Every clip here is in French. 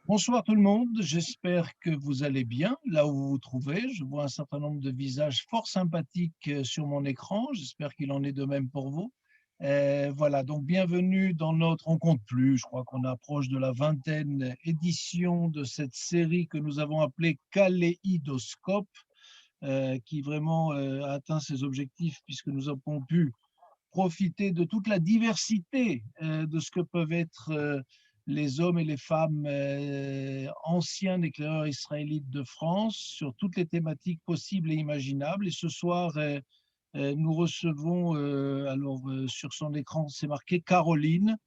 Bonsoir tout le monde, j'espère que vous allez bien là où vous vous trouvez. Je vois un certain nombre de visages fort sympathiques sur mon écran, j'espère qu'il en est de même pour vous. Voilà, donc bienvenue dans notre, on compte plus, je crois qu'on approche de la 20e édition de cette série que nous avons appelée Kaléidoscope, qui vraiment a atteint ses objectifs puisque nous avons pu profiter de toute la diversité de ce que peuvent être les hommes et les femmes anciens éclaireurs israélites de France sur toutes les thématiques possibles et imaginables. Et ce soir, nous recevons, sur son écran, c'est marqué Caroline.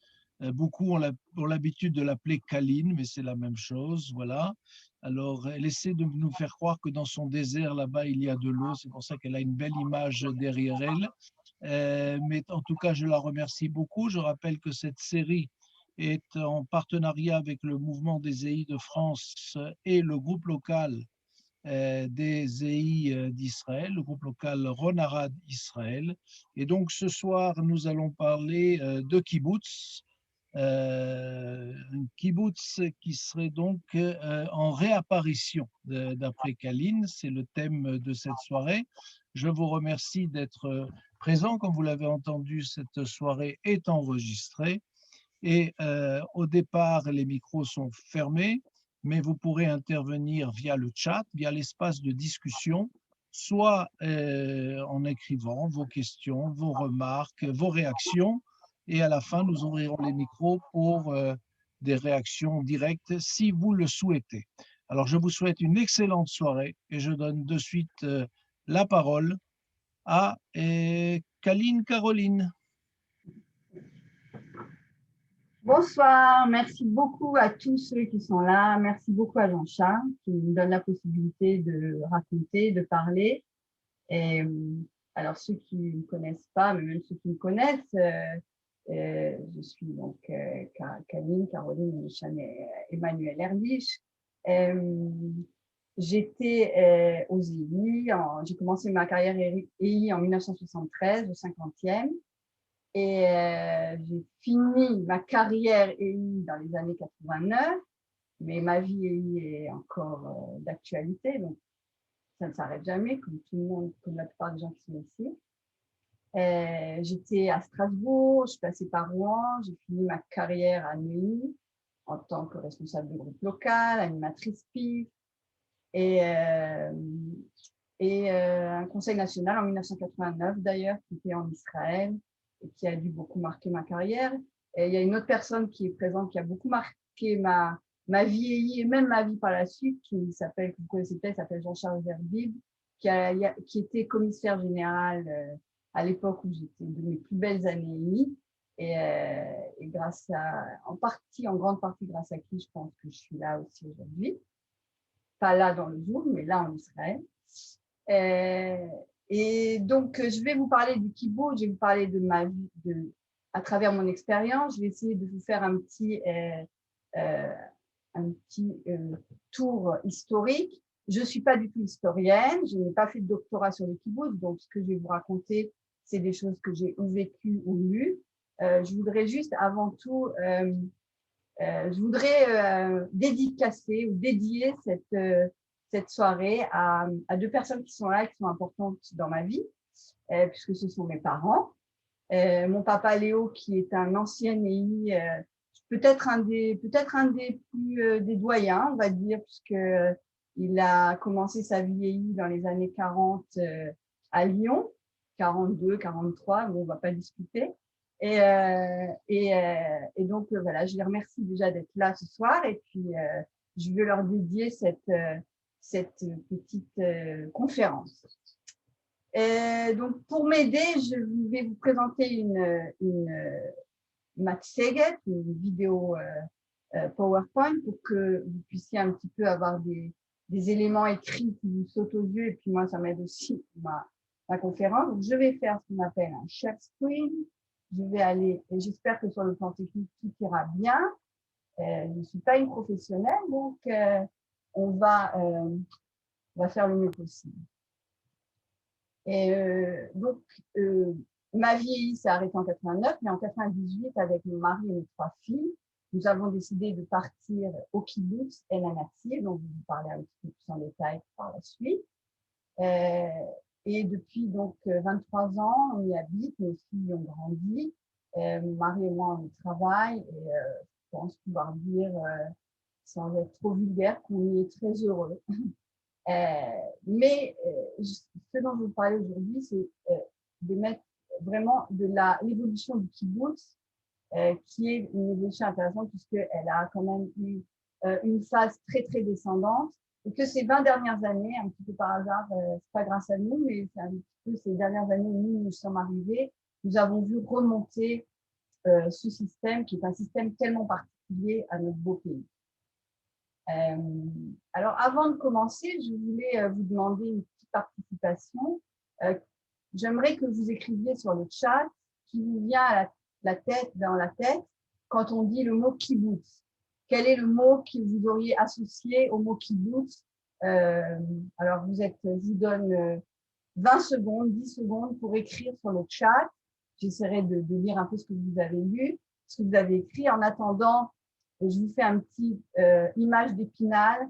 Beaucoup ont l'habitude de l'appeler Caline, mais c'est la même chose, voilà. Alors, elle essaie de nous faire croire que dans son désert, là-bas, il y a de l'eau. C'est pour ça qu'elle a une belle image derrière elle. Mais en tout cas, je la remercie beaucoup. Je rappelle que cette série est en partenariat avec le mouvement des EI de France et le groupe local des EI d'Israël, le groupe local Ron Arad Israël. Et donc ce soir, nous allons parler de kibbutz, un kibbutz qui serait donc en réapparition d'après Kaline. C'est le thème de cette soirée. Je vous remercie d'être présent. Comme vous l'avez entendu, cette soirée est enregistrée et au départ, les micros sont fermés, mais vous pourrez intervenir via le chat, via l'espace de discussion, soit en écrivant vos questions, vos remarques, vos réactions, et à la fin, nous ouvrirons les micros pour des réactions directes si vous le souhaitez. Alors, je vous souhaite une excellente soirée et je donne de suite la parole à Kaline Caroline. Bonsoir, merci beaucoup à tous ceux qui sont là. Merci beaucoup à Jean-Charles qui nous donne la possibilité de raconter, de parler. Et alors, ceux qui ne me connaissent pas, mais même ceux qui me connaissent, je suis donc Caroline Emmanuel Erlich. J'étais aux EI, j'ai commencé ma carrière EI en 1973, au 50e. Et j'ai fini ma carrière EI dans les années 89, mais ma vie EI est encore d'actualité, donc ça ne s'arrête jamais, comme tout le monde, comme la plupart des gens qui sont ici. J'étais à Strasbourg, je suis passée par Rouen, j'ai fini ma carrière à Neuilly en tant que responsable de groupe local, animatrice PIF et un conseil national en 1989 d'ailleurs, qui était en Israël et qui a dû beaucoup marquer ma carrière. Et il y a une autre personne qui est présente qui a beaucoup marqué ma vie et même ma vie par la suite, qui s'appelle, que vous connaissez peut-être, s'appelle Jean-Charles Zerbib, qui était commissaire général à l'époque où j'étais de mes plus belles années et grâce à, en grande partie grâce à qui je pense que je suis là aussi aujourd'hui. Pas là dans le Zoom, mais là en Israël. Et donc, je vais vous parler du kibbutz, je vais vous parler de ma vie, à travers mon expérience. Je vais essayer de vous faire un petit tour historique. Je ne suis pas du tout historienne, je n'ai pas fait de doctorat sur le kibbutz, donc ce que je vais vous raconter, c'est des choses que j'ai ou vécues ou lues. Je voudrais juste, avant tout, je voudrais dédicacer ou dédier cette soirée à deux personnes qui sont là, qui sont importantes dans ma vie, puisque ce sont mes parents. Mon papa Léo, qui est un ancien EI, peut-être un des plus des doyens, on va dire, puisque il a commencé sa vie EI dans les années 40 à Lyon, 42, 43, bon, on ne va pas discuter. Et donc, voilà, je les remercie déjà d'être là ce soir et puis je veux leur dédier cette petite conférence. Donc, pour m'aider, je vais vous présenter une matseget, une vidéo PowerPoint pour que vous puissiez un petit peu avoir des éléments écrits qui vous sautent aux yeux et puis moi, ça m'aide aussi ma conférence. Donc, je vais faire ce qu'on appelle un share screen. Je vais aller, et j'espère que sur le plan technique, tout ira bien. Je ne suis pas une professionnelle, donc on va faire le mieux possible. Et donc, ma vie s'est arrêtée en 89, mais en 98, avec mon mari et mes 3 filles, nous avons décidé de partir au kibbutz El Anatsir, dont je vais vous parler un petit peu plus en détail par la suite. Et depuis donc 23 ans, on y habite, nos filles ont grandi, mon mari et moi on y travaille, et je pense pouvoir dire, sans être trop vulgaire, qu'on y est très heureux. Mais ce dont je veux parler aujourd'hui, c'est de mettre vraiment de l'évolution du kibbutz, qui est une évolution intéressante puisqu'elle a quand même eu une phase très, très descendante et que ces 20 dernières années, un petit peu par hasard, c'est pas grâce à nous, mais c'est un petit peu ces dernières années où nous sommes arrivés, nous avons vu remonter ce système qui est un système tellement particulier à notre beau pays. Alors, avant de commencer, je voulais vous demander une petite participation. J'aimerais que vous écriviez sur le chat qui vous vient à dans la tête quand on dit le mot kibbutz. Quel est le mot que vous auriez associé au mot kibbutz? Alors, je vous donne 20 secondes, 10 secondes pour écrire sur le chat. J'essaierai de lire un peu ce que vous avez lu, ce que vous avez écrit. En attendant, je vous fais un petit image d'Épinal.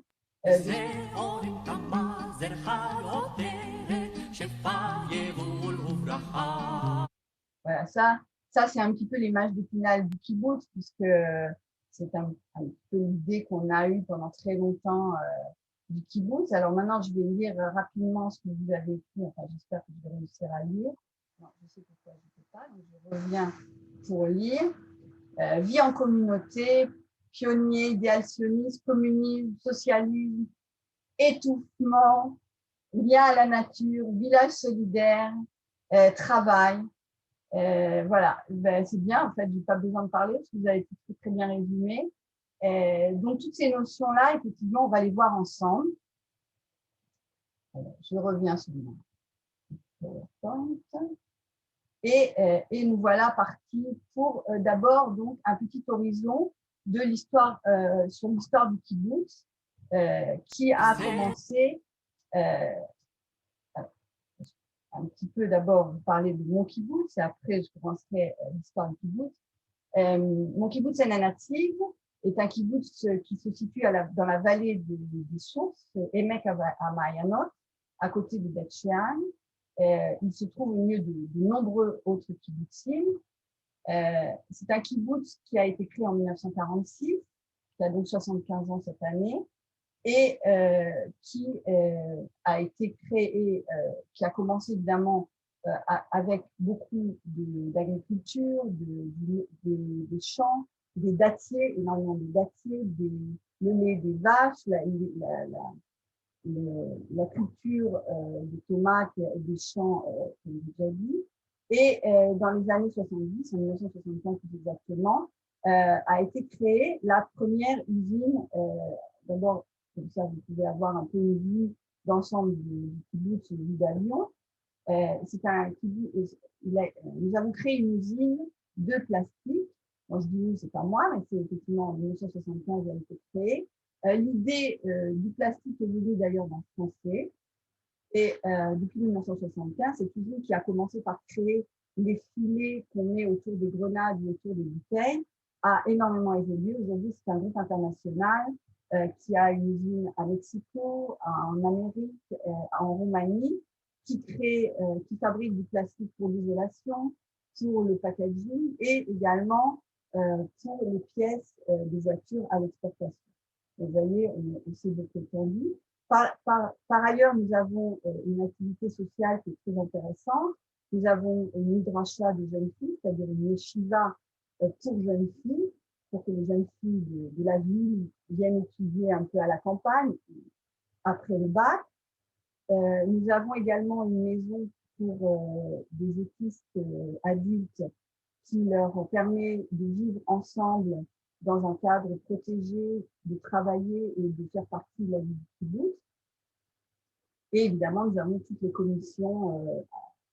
Voilà, ça c'est un petit peu l'image d'Épinal du kibbutz, puisque c'est un petit peu l'idée qu'on a eue pendant très longtemps du kibbutz. Alors maintenant, je vais lire rapidement ce que vous avez écrit. Enfin, j'espère que je vais réussir à lire. Non, je sais pourquoi je ne peux pas, donc je reviens pour lire. Vie en communauté, pionnier, idéal sioniste, communisme, socialisme, étouffement, lien à la nature, village solidaire, travail. Voilà, c'est bien, en fait, je n'ai pas besoin de parler parce que vous avez tout très bien résumé. Donc, toutes ces notions-là, effectivement, on va les voir ensemble. Je reviens sur mon PowerPoint. Et nous voilà partis pour d'abord donc un petit horizon de l'histoire sur l'histoire du kibbutz qui a commencé un petit peu d'abord vous parler de mon kibbutz et après je commencerai l'histoire du kibbutz. Mon kibbutz El Anatsir est un kibbutz qui se situe dans la vallée des sources, Emek HaMa'ayanot, à côté de Beth Shean. Il se trouve au milieu de nombreux autres kibbutzim. C'est un kibbutz qui a été créé en 1946, qui a donc 75 ans cette année, et qui a été créé, qui a commencé évidemment avec beaucoup d'agriculture, des champs, des dattiers, énormément de dattiers, le lait des vaches, la culture des tomates et des champs, comme j'ai déjà dit. Et dans les années 70, en 1975 plus exactement, a été créée la première usine. D'abord, comme ça, vous pouvez avoir un peu une vue d'ensemble du kibbutz d'Avion. C'est un kibbutz. Nous avons créé une usine de plastique. Moi, je dis nous, c'est pas moi, mais c'est effectivement en 1975 elle a été créée. L'idée du plastique est venue d'ailleurs d'un Français. Et depuis 1975, cette usine qui a commencé par créer les filets qu'on met autour des grenades ou autour des bouteilles a énormément évolué. Aujourd'hui, c'est un groupe international qui a une usine à Mexico, en Amérique, en Roumanie, qui fabrique du plastique pour l'isolation, pour le packaging et également pour les pièces des voitures à l'exportation. Vous voyez, on s'est beaucoup étendu. Par ailleurs, nous avons une activité sociale qui est très intéressante. Nous avons une midrasha de jeunes filles, c'est-à-dire une yeshiva pour jeunes filles, pour que les jeunes filles de la ville viennent étudier un peu à la campagne après le bac. Nous avons également une maison pour des autistes adultes qui leur permet de vivre ensemble dans un cadre protégé, de travailler et de faire partie de la vie du kibbutz. Et évidemment, nous avons toutes les commissions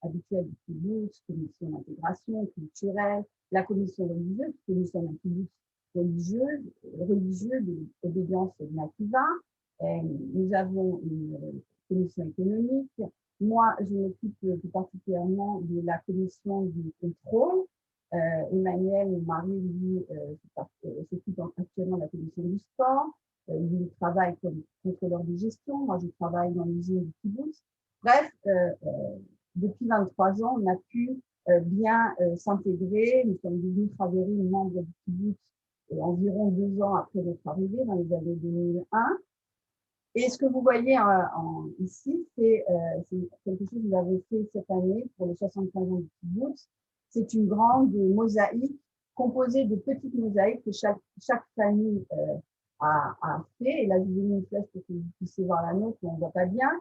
habituelles du kibbutz, commission d'intégration culturelle, la commission religieuse, puisque nous sommes un kibbutz religieux d'obédience nativa. Nous avons une commission économique, Moi, je m'occupe plus particulièrement de la commission du contrôle. Emmanuel, mon mari, lui, s'occupe actuellement de la commission du sport. Il travaille comme contrôleur de gestion. Moi, je travaille dans l'usine du kibbutz. Bref, depuis 23 ans, on a pu bien s'intégrer. Nous sommes devenus Khaverim, membres du kibbutz, environ 2 ans après notre arrivée, dans les années 2001. Et ce que vous voyez ici, c'est quelque chose que vous avez fait cette année pour les 75 ans du kibbutz. C'est une grande mosaïque composée de petites mosaïques que chaque famille a fait. Et là, je vous ai mis une flèche pour que vous puissiez voir la nôtre, mais on ne voit pas bien.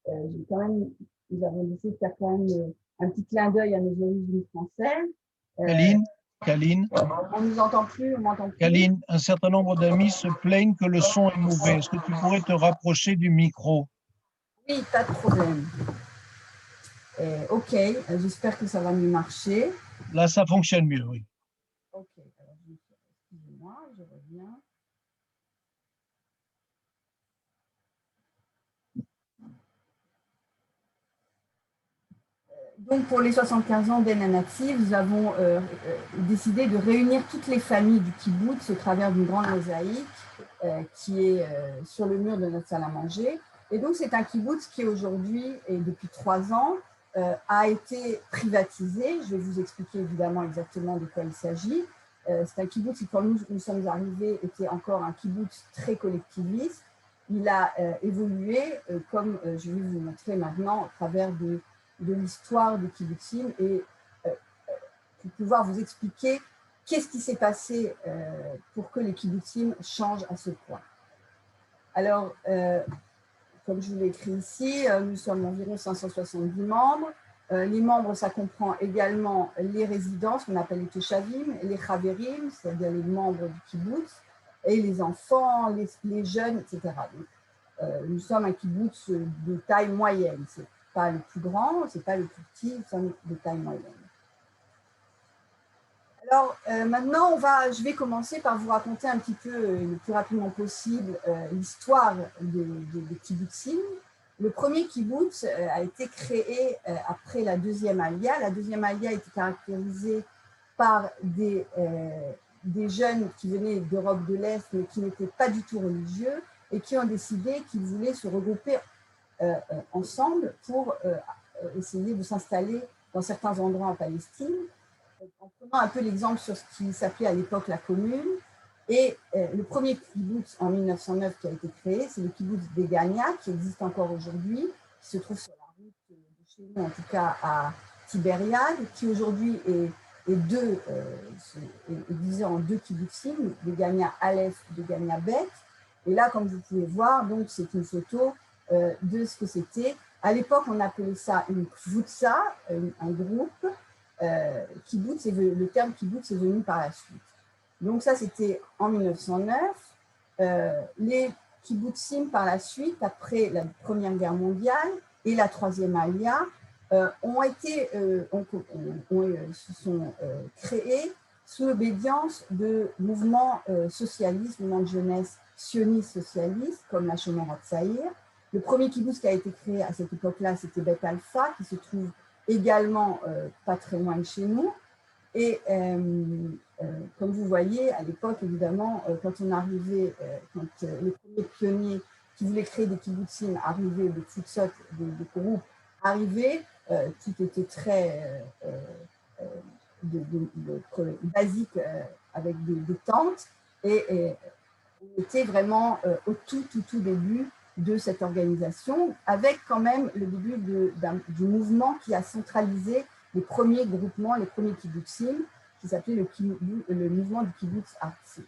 Nous avons décidé de faire quand même un petit clin d'œil à nos origines françaises. Kaline, on ne nous entend plus, on m'entend plus. Kaline, un certain nombre d'amis se plaignent que le son est mauvais. Est-ce que tu pourrais te rapprocher du micro? Oui, pas de problème. Ok, j'espère que ça va mieux marcher. Là, ça fonctionne mieux, oui. Ok, alors excusez-moi, je reviens. Donc, pour les 75 ans d'En Anativ, nous avons décidé de réunir toutes les familles du kibbutz au travers d'une grande mosaïque qui est sur le mur de notre salle à manger. Et donc, c'est un kibbutz qui aujourd'hui, et depuis 3 ans, a été privatisé. Je vais vous expliquer évidemment exactement de quoi il s'agit. C'est un kibbutz qui, quand nous sommes arrivés, était encore un kibbutz très collectiviste. Il a évolué, comme je vais vous montrer maintenant, à travers de l'histoire des kibbutzim et pour pouvoir vous expliquer qu'est-ce qui s'est passé pour que les kibbutzim changent à ce point. Alors, comme je vous l'ai écrit ici, nous sommes environ 570 membres. Les membres, ça comprend également les résidents, ce qu'on appelle les toshavim, les chaverim, c'est-à-dire les membres du kibbutz, et les enfants, les jeunes, etc. Donc, nous sommes un kibbutz de taille moyenne. C'est pas le plus grand, c'est pas le plus petit, nous sommes de taille moyenne. Alors, maintenant, je vais commencer par vous raconter un petit peu, le plus rapidement possible, l'histoire des kibbutzim. Le premier kibbutz a été créé après la deuxième Aliyah. La deuxième Aliyah était caractérisée par des jeunes qui venaient d'Europe de l'Est, mais qui n'étaient pas du tout religieux et qui ont décidé qu'ils voulaient se regrouper ensemble pour essayer de s'installer dans certains endroits en Palestine, en prenant un peu l'exemple sur ce qui s'appelait à l'époque la commune. Et le premier kibbutz en 1909 qui a été créé, c'est le kibbutz d'Egania, qui existe encore aujourd'hui, qui se trouve sur la route de chez nous, en tout cas à Tibériade, qui aujourd'hui est divisé en 2 kibbutzim, d'Egania Aleph, d'Egania Bet. Et là, comme vous pouvez voir, donc c'est une photo de ce que c'était. À l'époque, on appelait ça une kvutza, un groupe. Kibbutz, le terme kibbutz est venu par la suite. Donc ça, c'était en 1909. Les kibbutzim, par la suite, après la Première Guerre mondiale et la Troisième Aliyah, se sont créés sous l'obédience de mouvements socialistes, mouvements de jeunesse sionistes socialistes, comme la Shomer HaTzaïr. Le premier kibbutz qui a été créé à cette époque-là, c'était Bet Alpha, qui se trouve également pas très loin de chez nous. Et comme vous voyez, à l'époque, évidemment, quand on arrivait, quand les premiers pionniers qui voulaient créer des kibbutzim arrivaient, des kibbutzot, des groupes arrivaient, tout était très basique, avec des tentes, et on était vraiment au tout début de cette organisation, avec quand même le début du mouvement qui a centralisé les premiers groupements, les premiers kibbutzim, qui s'appelait le mouvement du kibbutz artsy.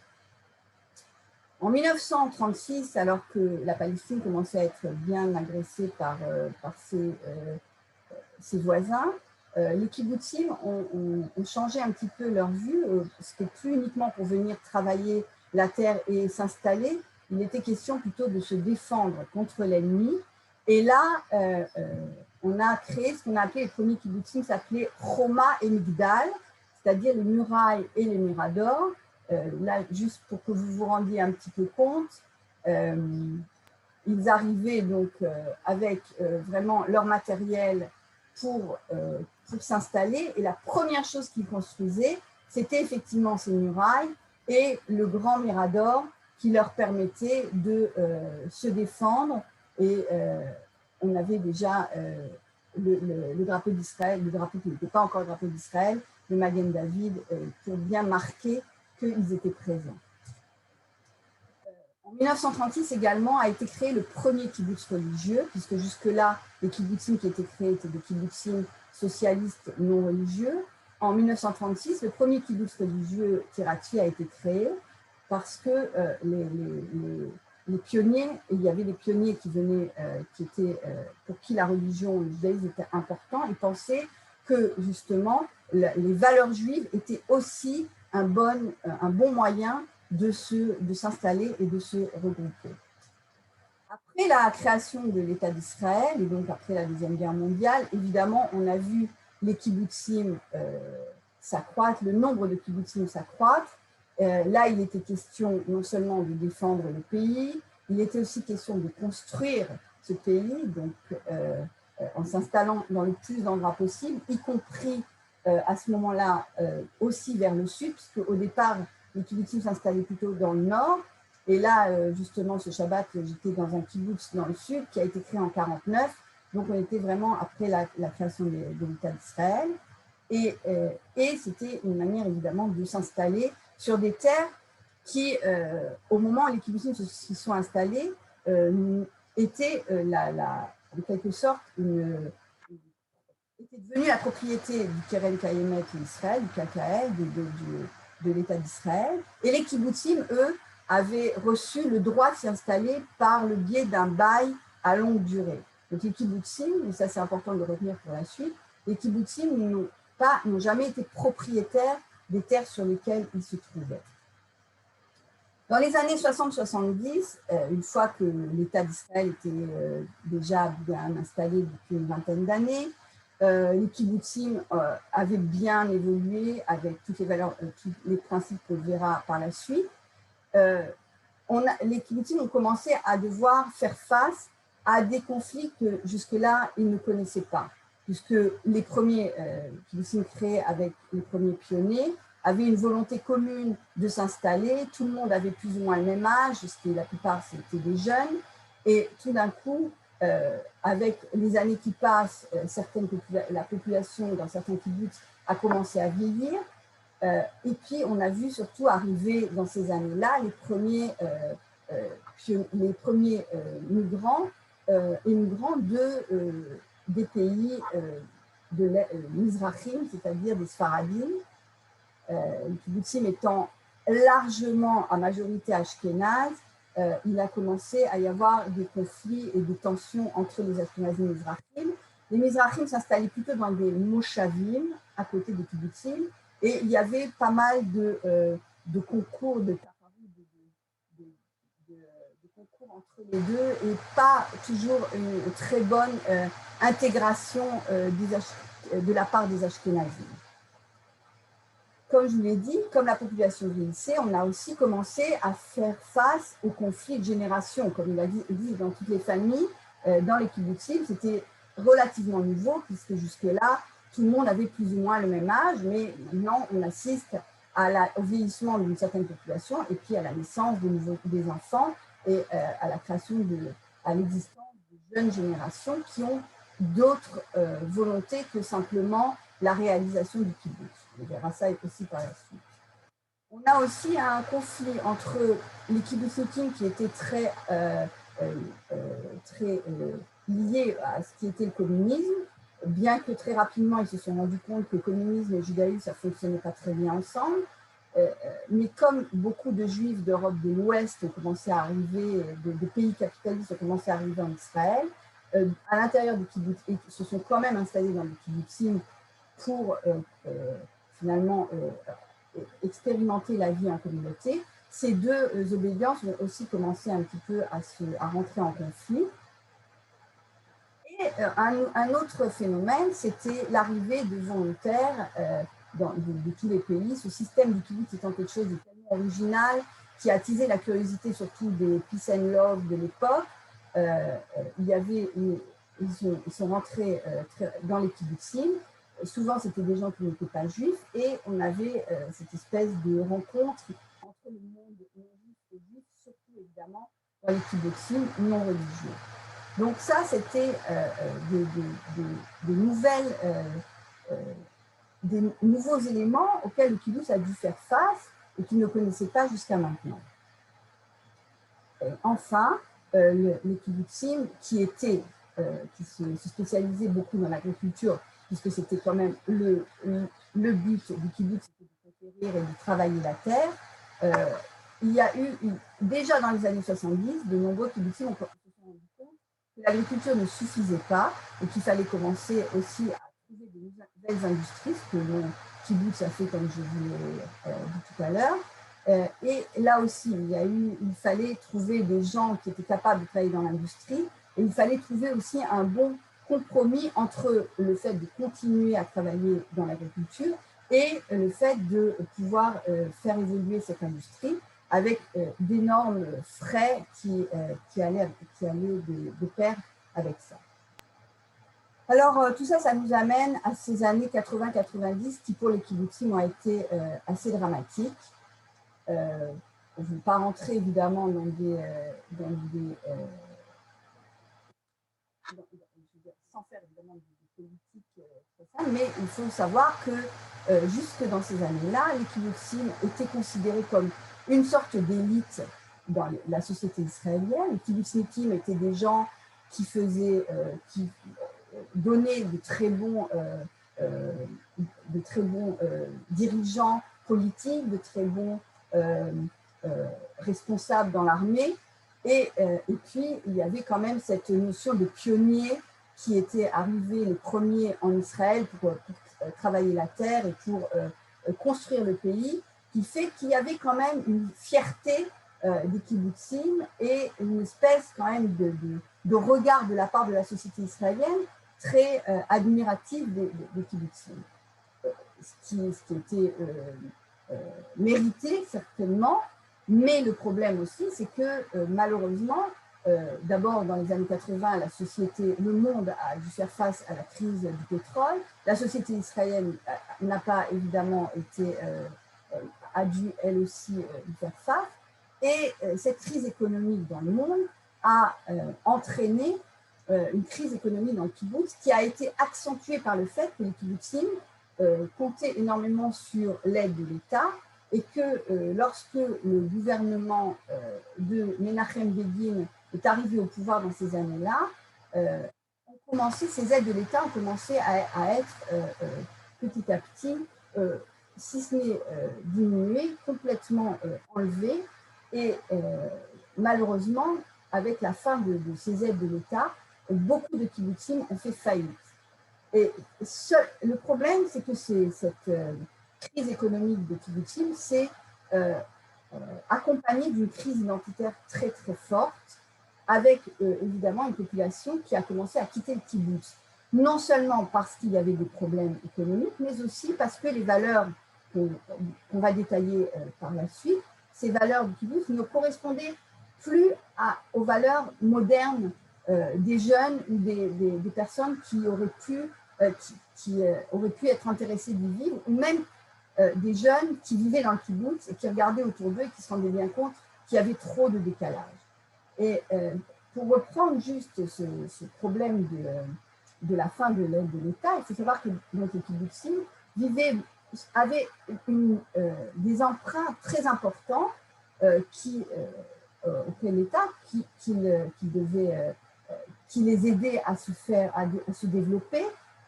En 1936, alors que la Palestine commençait à être bien agressée par ses voisins, les kibbutzim ont changé un petit peu leur vue. C'était plus uniquement pour venir travailler la terre et s'installer. Il était question plutôt de se défendre contre l'ennemi. Et là, on a créé ce qu'on a appelé les premiers kibbutzim, s'appelait Choma et Migdal, c'est-à-dire les murailles et les miradors. Là, juste pour que vous vous rendiez un petit peu compte, ils arrivaient donc avec vraiment leur matériel pour s'installer. Et la première chose qu'ils construisaient, c'était effectivement ces murailles et le grand mirador qui leur permettait de se défendre. Et on avait déjà le drapeau d'Israël, le drapeau qui n'était pas encore le drapeau d'Israël, le Magen David, pour bien marquer qu'ils étaient présents. En 1936 également a été créé le premier kibbutz religieux, puisque jusque-là, les kibbutzim qui étaient créés étaient des kibbutzim socialistes non religieux. En 1936, le premier kibbutz religieux Tirati a été créé parce que les pionniers, et il y avait des pionniers qui venaient, pour qui la religion, le judaïsme était important, et pensaient que justement les valeurs juives étaient aussi un bon moyen de s'installer et de se regrouper. Après la création de l'État d'Israël, et donc après la Deuxième Guerre mondiale, évidemment, on a vu les kibbutzim s'accroître, le nombre de kibbutzim s'accroître. Là, il était question non seulement de défendre le pays, il était aussi question de construire ce pays, donc en s'installant dans le plus d'endroits possible, y compris à ce moment-là aussi vers le sud, puisque au départ, les kibbutzim s'installaient plutôt dans le nord. Et là, justement, ce Shabbat, j'étais dans un kibbutz dans le sud qui a été créé en 1949. Donc, on était vraiment après la création de l'État d'Israël. Et c'était une manière, évidemment, de s'installer sur des terres qui, au moment où les kibbutzim s'y sont installés, étaient, en quelque sorte, était devenue la propriété du Keren Kayemet d'Israël, du KKL, de l'État d'Israël. Et les kibbutzim, eux, avaient reçu le droit de s'y installer par le biais d'un bail à longue durée. Donc les kibbutzim, et ça c'est important de le retenir pour la suite, les kibbutzim n'ont jamais été propriétaires des terres sur lesquelles ils se trouvaient. Dans les années 60-70, une fois que l'État d'Israël était déjà bien installé depuis une vingtaine d'années, les kibbutzim avaient bien évolué avec toutes les valeurs, tous les principes qu'on verra par la suite. Les kibbutzim ont commencé à devoir faire face à des conflits que jusque-là, ils ne connaissaient pas, puisque les premiers kibbutzim créés avec les premiers pionniers avaient une volonté commune de s'installer, tout le monde avait plus ou moins le même âge, parce que la plupart c'était des jeunes, et tout d'un coup, avec les années qui passent, la population dans certains kibbutz a commencé à vieillir. Et puis, on a vu surtout arriver dans ces années-là les premiers migrants et migrants des pays de Mizrahim, c'est-à-dire des Sfaradim, les kibbutzim étant largement à majorité ashkénaze. Il a commencé à y avoir des conflits et des tensions entre les Ashkénazim et les Mizrahim. Les Mizrahim s'installaient plutôt dans des moshavim, à côté des kibbutzim, et il y avait pas mal de concours de concours entre les deux, et pas toujours une très bonne intégration de la part des Ashkénazim. Comme je vous l'ai dit, comme la population vieillissait, on a aussi commencé à faire face aux conflits de génération. Comme il a dit dans toutes les familles, dans les kibbutzim, c'était relativement nouveau, puisque jusque-là, tout le monde avait plus ou moins le même âge, mais maintenant, on assiste au vieillissement d'une certaine population et puis à la naissance des enfants et à la création à l'existence de jeunes générations qui ont d'autres volontés que simplement la réalisation du kibbutz. On verra ça aussi par la suite. On a aussi un conflit entre les kibbutznikim qui étaient très liés à ce qui était le communisme, bien que très rapidement ils se sont rendus compte que le communisme et le judaïsme, ça ne fonctionnait pas très bien ensemble. Mais comme beaucoup de juifs d'Europe de l'Ouest ont commencé à arriver, des pays capitalistes ont commencé à arriver en Israël, à l'intérieur des kibbutz, et se sont quand même installés dans les kibbutzim pour finalement expérimenter la vie en communauté, ces deux obédiences ont aussi commencé un petit peu à rentrer en conflit. Et un autre phénomène, c'était l'arrivée de volontaires de tous les pays. Ce système du kibbutz étant quelque chose de tellement original qui a attisé la curiosité surtout des peace and love de l'époque. ils sont rentrés dans les kibbutzim. Souvent, c'était des gens qui n'étaient pas juifs et on avait cette espèce de rencontre entre le monde non-juif et juif, surtout évidemment dans les kibbutzim non religieux. Donc ça, c'était des nouveaux éléments auxquels le kibbutz a dû faire face et qu'il ne connaissait pas jusqu'à maintenant. Et enfin, les kibbutzim qui se spécialisaient beaucoup dans l'agriculture, puisque c'était quand même le but du kibbutz, c'était de conquérir et de travailler la terre. Il y a eu, déjà dans les années 70, de nombreux kibbutzim se sont rendus compte que l'agriculture ne suffisait pas et qu'il fallait commencer aussi à trouver de nouvelles industries, ce que le kibbutz a fait, comme je vous l'ai dit tout à l'heure. Et là aussi, il fallait trouver des gens qui étaient capables de travailler dans l'industrie et il fallait trouver aussi un bon compromis entre le fait de continuer à travailler dans l'agriculture et le fait de pouvoir faire évoluer cette industrie avec d'énormes frais qui allaient de pair avec ça. Alors, tout ça, ça nous amène à ces années 80-90 qui, pour les kibbutzim, ont été assez dramatiques. Je ne vais pas rentrer évidemment sans faire évidemment des politiques, mais il faut savoir que jusque dans ces années-là, les kibbutzim étaient considérés comme une sorte d'élite dans la société israélienne. Les kibbutznikim étaient des gens qui donnaient de très bons dirigeants politiques, de très bons responsables dans l'armée. Et puis, il y avait quand même cette notion de pionniers qui étaient arrivés les premiers en Israël pour travailler la terre et pour construire le pays, qui fait qu'il y avait quand même une fierté des kibbutzim et une espèce quand même de regard de la part de la société israélienne très admirative des kibbutzim. Ce qui était mérité certainement, mais le problème aussi, c'est que malheureusement, d'abord dans les années 80, le monde a dû faire face à la crise du pétrole. La société israélienne n'a pas évidemment a dû elle aussi y faire face. Et cette crise économique dans le monde a entraîné une crise économique dans le kibbutz qui a été accentuée par le fait que les kibbutzim comptaient énormément sur l'aide de l'État et que lorsque le gouvernement de Menachem Begin est arrivé au pouvoir dans ces années-là, ces aides de l'État ont commencé à être petit à petit, si ce n'est diminuées, complètement enlevées. Et malheureusement, avec la fin de ces aides de l'État, beaucoup de kibbutzim ont fait faillite. Et le problème, c'est que cette crise économique des kibbutzim s'est accompagnée d'une crise identitaire très très forte, avec évidemment une population qui a commencé à quitter le kibbutz. Non seulement parce qu'il y avait des problèmes économiques, mais aussi parce que les valeurs qu'on va détailler par la suite, ces valeurs du kibbutz ne correspondaient plus aux valeurs modernes des jeunes ou des personnes qui auraient pu être intéressées d'y vivre, ou même des jeunes qui vivaient dans le kibbutz et qui regardaient autour d'eux et qui se rendaient bien compte qu'il y avait trop de décalage. Et pour reprendre juste ce problème de la fin de l'aide de l'État, il faut savoir que donc, les kibbutzim avaient des emprunts très importants auquel l'État qui les aidait à se développer.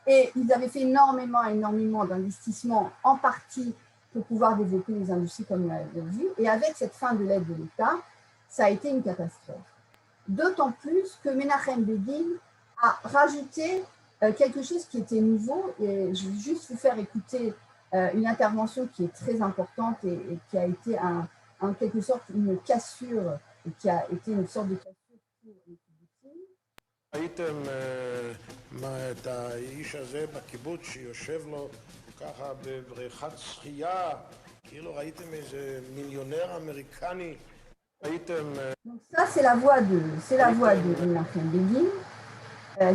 Et ils avaient fait énormément d'investissements, en partie pour pouvoir développer les industries comme on l'a vu. Et avec cette fin de l'aide de l'État, ça a été une catastrophe. D'autant plus que Menachem Begin a rajouté quelque chose qui était nouveau. Et je vais juste vous faire écouter une intervention qui est très importante et qui a été en quelque sorte une cassure, et qui a été une sorte de cassure pour les kibbutzim. ראיתם את האיש הזה בקיבוץ שיושב לו ככה בבריכת שחייה, כאילו ראיתם איזה מיליונר אמריקני Donc ça, c'est la voix de Menachem Begin.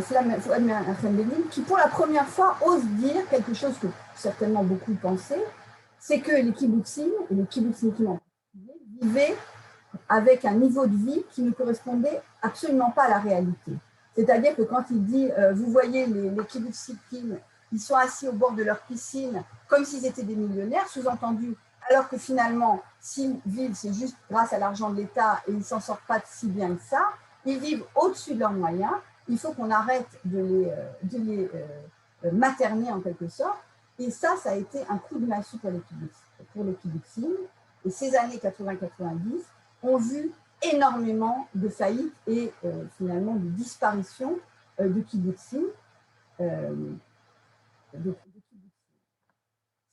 C'est la voix de Menachem Begin qui, pour la première fois, ose dire quelque chose que certainement beaucoup pensaient, c'est que les kibbutzim et les kibbutznikim en particulier vivaient avec un niveau de vie qui ne correspondait absolument pas à la réalité. C'est-à-dire que quand il dit, vous voyez les kibbutznikim, ils sont assis au bord de leur piscine comme s'ils étaient des millionnaires, sous-entendu, alors que finalement, s'ils vivent, c'est juste grâce à l'argent de l'État et ils ne s'en sortent pas si bien que ça, ils vivent au-dessus de leurs moyens, il faut qu'on arrête de les materner en quelque sorte, et ça a été un coup de massue pour les kibbutzim, et ces années 80-90 ont vu énormément de faillites et finalement de disparition de kibbutzim.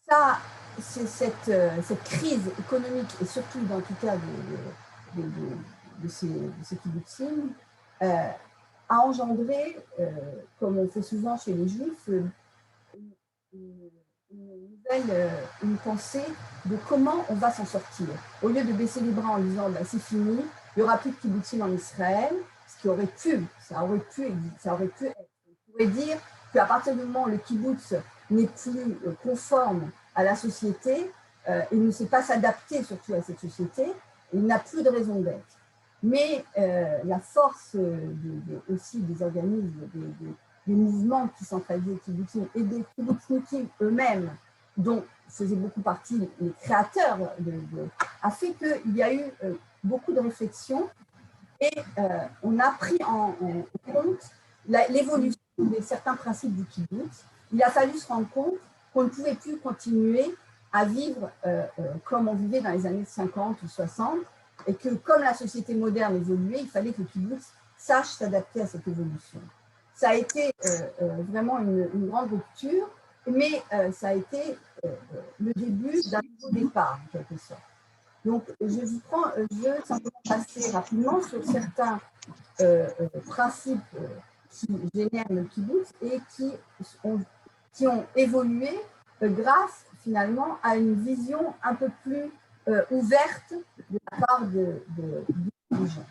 Ça, c'est cette crise économique et surtout identitaire de ces kibbutzim a engendré, comme on fait souvent chez les Juifs, une pensée de comment on va s'en sortir. Au lieu de baisser les bras en disant bah, c'est fini, il n'y aura plus de kibbutzim en Israël, ce qui aurait pu, ça aurait pu être. On pourrait dire qu'à partir du moment où le kibbutz n'est plus conforme à la société et ne sait pas s'adapter surtout à cette société, il n'a plus de raison d'être. Mais la force aussi des organismes, des mouvements qui centralisaient les kibbutzim et des kibbutznikim eux-mêmes, dont faisaient beaucoup partie les créateurs, a fait qu'il y a eu beaucoup de réflexions et on a pris en compte l'évolution de certains principes du kibbutz. Il a fallu se rendre compte qu'on ne pouvait plus continuer à vivre comme on vivait dans les années 50 ou 60, et que comme la société moderne évoluait, il fallait que le kibbutz sache s'adapter à cette évolution. Ça a été vraiment une grande rupture, mais ça a été le début d'un nouveau départ, en quelque sorte. Donc, je veux simplement passer rapidement sur certains principes qui génèrent le kibbutz et qui ont évolué grâce finalement à une vision un peu plus ouverte de la part des gens.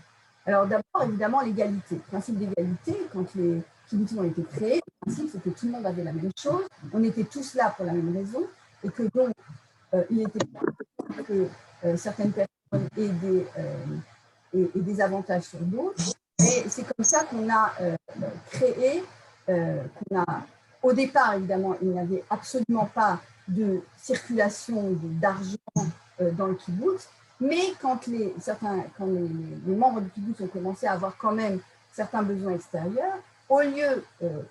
Alors d'abord, évidemment, l'égalité. Le principe d'égalité, quand les kibbutzim ont été créés, le principe, c'est que tout le monde avait la même chose, on était tous là pour la même raison, et que donc, il était que certaines personnes aient des avantages sur d'autres. Et c'est comme ça qu'on a créé, au départ, évidemment, il n'y avait absolument pas de circulation d'argent dans le kibbutz, mais quand les membres du kibbutz ont commencé à avoir quand même certains besoins extérieurs, au lieu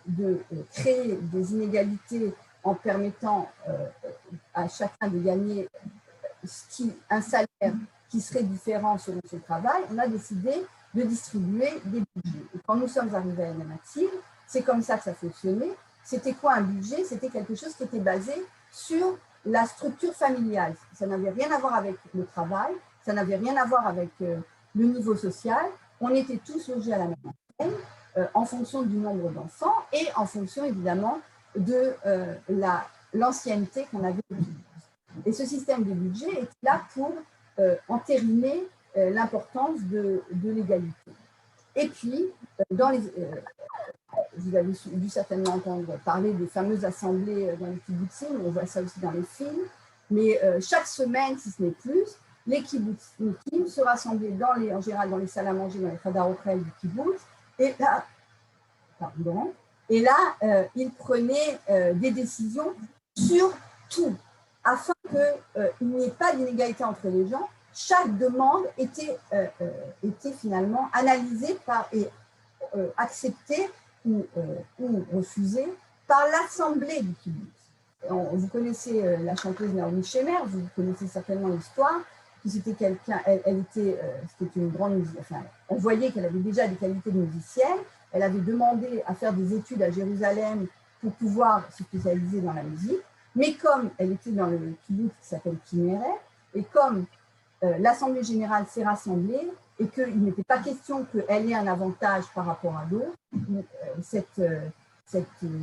de créer des inégalités en permettant à chacun de gagner un salaire qui serait différent selon son travail, on a décidé de distribuer des budgets. Et quand nous sommes arrivés à Namativ, c'est comme ça que ça fonctionnait. C'était quoi un budget? C'était quelque chose qui était basé sur la structure familiale. Ça n'avait rien à voir avec le travail, ça n'avait rien à voir avec le niveau social. On était tous logés à la même enseigne en fonction du nombre d'enfants et en fonction évidemment de l'ancienneté qu'on avait. Et ce système de budget est là pour entériner l'importance de l'égalité. Et puis, vous avez dû certainement entendre parler des fameuses assemblées dans les kibbutzim, on voit ça aussi dans les films, mais chaque semaine, si ce n'est plus, les kibbutznikim se rassemblaient en général dans les salles à manger, dans les chadar okhel du kibbutz, et là, ils prenaient des décisions sur tout, afin qu'il n'y ait pas d'inégalité entre les gens. Chaque demande était finalement analysée et acceptée ou refusée par l'assemblée du kibbutz. Vous connaissez la chanteuse Naomi Shemer, vous connaissez certainement l'histoire. C'était quelqu'un, c'était une grande musicienne. Enfin, on voyait qu'elle avait déjà des qualités de musicienne. Elle avait demandé à faire des études à Jérusalem pour pouvoir se spécialiser dans la musique. Mais comme elle était dans le kibbutz qui s'appelle Kinneret, et comme l'Assemblée générale s'est rassemblée et qu'il n'était pas question qu'elle ait un avantage par rapport à d'autres,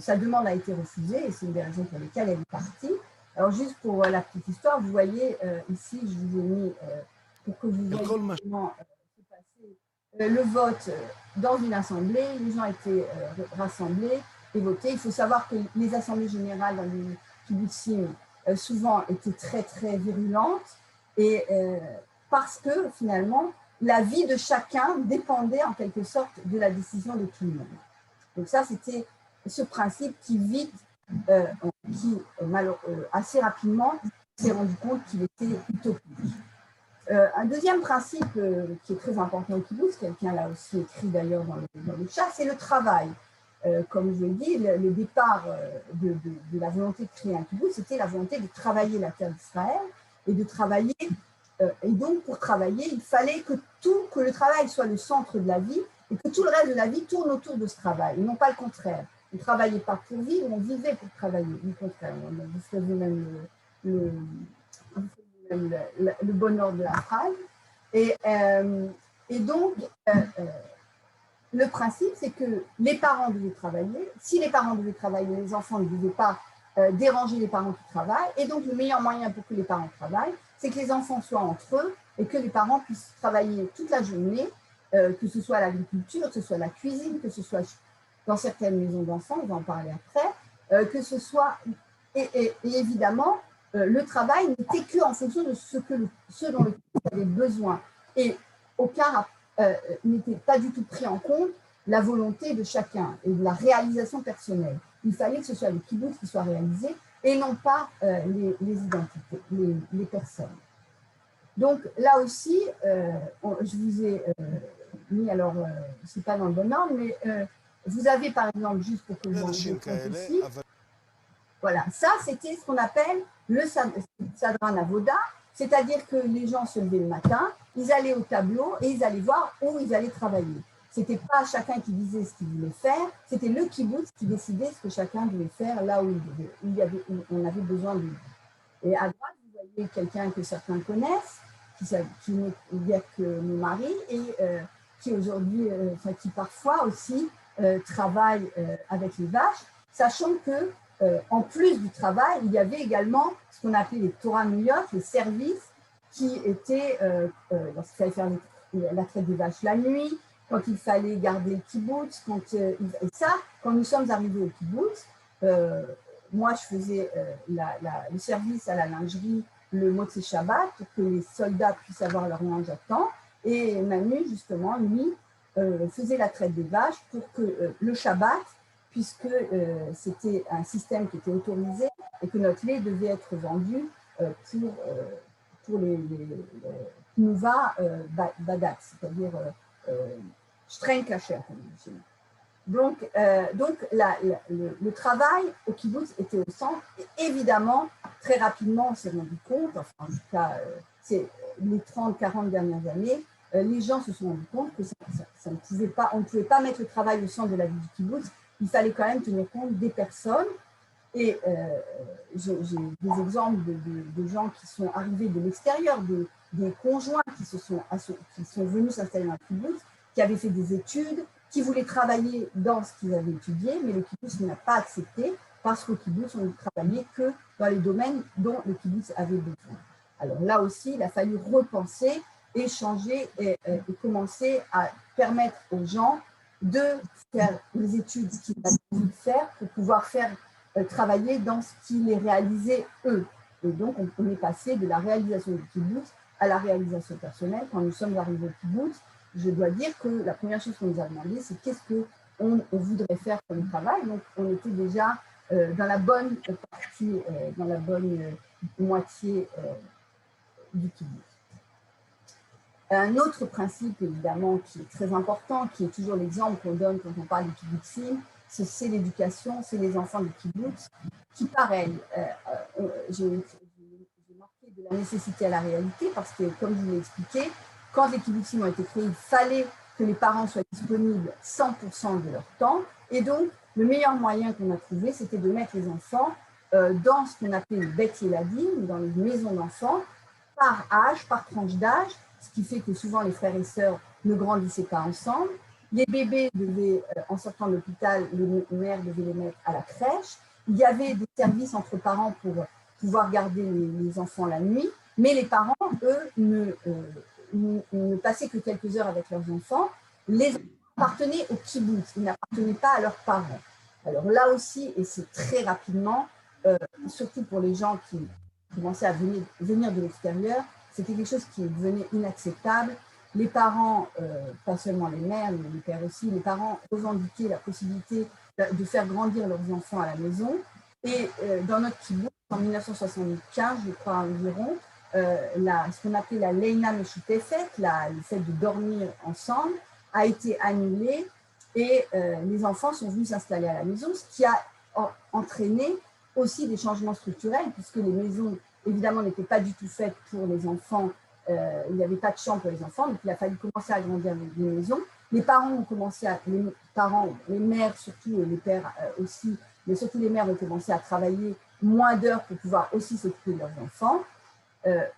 sa demande a été refusée et c'est une des raisons pour lesquelles elle est partie. Alors juste pour la petite histoire, vous voyez ici, je vous ai mis pour que vous voyez comment se passait le vote dans une assemblée. Les gens étaient rassemblés et votaient. Il faut savoir que les assemblées générales dans les kibbutzim souvent étaient très, très virulentes et parce que finalement, la vie de chacun dépendait en quelque sorte de la décision de tout le monde. Donc ça, c'était ce principe qui assez rapidement s'est rendu compte qu'il était utopique. Un deuxième principe qui est très important au kibbutz, quelqu'un l'a aussi écrit d'ailleurs dans le chat, c'est le travail. Comme je l'ai dit, le départ de la volonté de créer un kibbutz, c'était la volonté de travailler la terre d'Israël et de travailler. Et donc, pour travailler, il fallait que le travail soit le centre de la vie et que tout le reste de la vie tourne autour de ce travail, et non pas le contraire. On ne travaillait pas pour vivre, on vivait pour travailler, le contraire. Vous faisiez même le bon ordre de la phrase. Et donc, le principe, c'est que les parents devaient travailler. Si les parents devaient travailler, les enfants ne devaient pas déranger les parents qui travaillent. Et donc, le meilleur moyen pour que les parents travaillent, c'est que les enfants soient entre eux et que les parents puissent travailler toute la journée, que ce soit l'agriculture, que ce soit la cuisine, que ce soit dans certaines maisons d'enfants, on va en parler après, que ce soit… Et évidemment, le travail n'était qu'en fonction de ce dont le kibbutz avait besoin. Et aucun n'était pas du tout pris en compte la volonté de chacun et de la réalisation personnelle. Il fallait que ce soit le kibbutz qui soit réalisé et non pas les identités, les personnes. Donc là aussi, je vous ai mis, alors ce n'est pas dans le bon ordre, mais vous avez par exemple, juste pour que vous rendiez compte ici, voilà, ça c'était ce qu'on appelle le Sadran Avoda, c'est-à-dire que les gens se levaient le matin, ils allaient au tableau et ils allaient voir où ils allaient travailler. Ce n'était pas chacun qui disait ce qu'il voulait faire, c'était le kibbutz qui décidait ce que chacun devait faire là où on avait besoin de lui. Et à droite, vous voyez quelqu'un que certains connaissent, qui n'est bien que mon mari, et qui aujourd'hui, qui parfois aussi travaille avec les vaches, sachant que en plus du travail, il y avait également ce qu'on appelait les Torah Miyot, les services qui étaient, lorsqu'il fallait faire la traite des vaches la nuit, quand il fallait garder le kibbutz, et ça, quand nous sommes arrivés au kibbutz, moi je faisais le service à la lingerie le Motzei Shabbat pour que les soldats puissent avoir leur linge à temps, et Manu justement, lui, faisait la traite des vaches pour que le Shabbat, puisque c'était un système qui était autorisé et que notre lait devait être vendu pour les Tnuva Badat, c'est-à-dire streng kasher. Donc le travail au kibbutz était au centre et évidemment, très rapidement, on s'est rendu compte, enfin en tout cas, c'est les 30-40 dernières années, les gens se sont rendus compte que ça ne pouvait pas, on ne pouvait pas mettre le travail au centre de la vie du kibbutz. Il fallait quand même tenir compte des personnes. Et j'ai des exemples de gens qui sont arrivés de l'extérieur, des conjoints qui sont venus s'installer dans le kibbutz, qui avaient fait des études, qui voulaient travailler dans ce qu'ils avaient étudié, mais le kibbutz n'a pas accepté parce qu'au kibbutz, on ne travaillait que dans les domaines dont le kibbutz avait besoin. Alors là aussi, il a fallu repenser et changer et commencer à permettre aux gens de faire les études qu'ils avaient envie de faire pour pouvoir travailler dans ce qui les réalisait eux. Et donc, on est passé de la réalisation du kibbutz à la réalisation personnelle. Quand nous sommes arrivés au kibbutz, je dois dire que la première chose qu'on nous a demandé, c'est qu'est-ce qu'on voudrait faire comme travail. Donc, on était déjà dans la bonne partie, dans la bonne moitié du kibbutz. Un autre principe, évidemment, qui est très important, qui est toujours l'exemple qu'on donne quand on parle du kibbutzim, c'est l'éducation, c'est les enfants du kibbutz, qui, pareil, j'ai marqué de la nécessité à la réalité, parce que, comme je vous l'ai expliqué, quand les kibbutzim ont été créés, il fallait que les parents soient disponibles 100% de leur temps, et donc, le meilleur moyen qu'on a trouvé, c'était de mettre les enfants dans ce qu'on appelait les Bet Yeladim, dans les maisons d'enfants, par âge, par tranche d'âge, ce qui fait que souvent les frères et sœurs ne grandissaient pas ensemble. Les bébés devaient, en sortant de l'hôpital, les mères devaient les mettre à la crèche. Il y avait des services entre parents pour pouvoir garder les enfants la nuit, mais les parents, eux, ne passaient que quelques heures avec leurs enfants. Les enfants appartenaient au kibbutz, ils n'appartenaient pas à leurs parents. Alors là aussi, et c'est très rapidement, surtout pour les gens qui commençaient à venir de l'extérieur, c'était quelque chose qui devenait inacceptable. Les parents, pas seulement les mères, mais les pères aussi, les parents revendiquaient la possibilité de faire grandir leurs enfants à la maison. Et dans notre kibbutz, en 1975, je crois environ, ce qu'on appelait la Leina Meshutefet, le fait de dormir ensemble, a été annulé et les enfants sont venus s'installer à la maison, ce qui a entraîné aussi des changements structurels, puisque les maisons, évidemment, n'étaient pas du tout faites pour les enfants. Il n'y avait pas de chambre pour les enfants, donc il a fallu commencer à agrandir les maisons. Les parents ont commencé les mères surtout, et les pères aussi, mais surtout les mères ont commencé à travailler moins d'heures pour pouvoir aussi s'occuper de leurs enfants.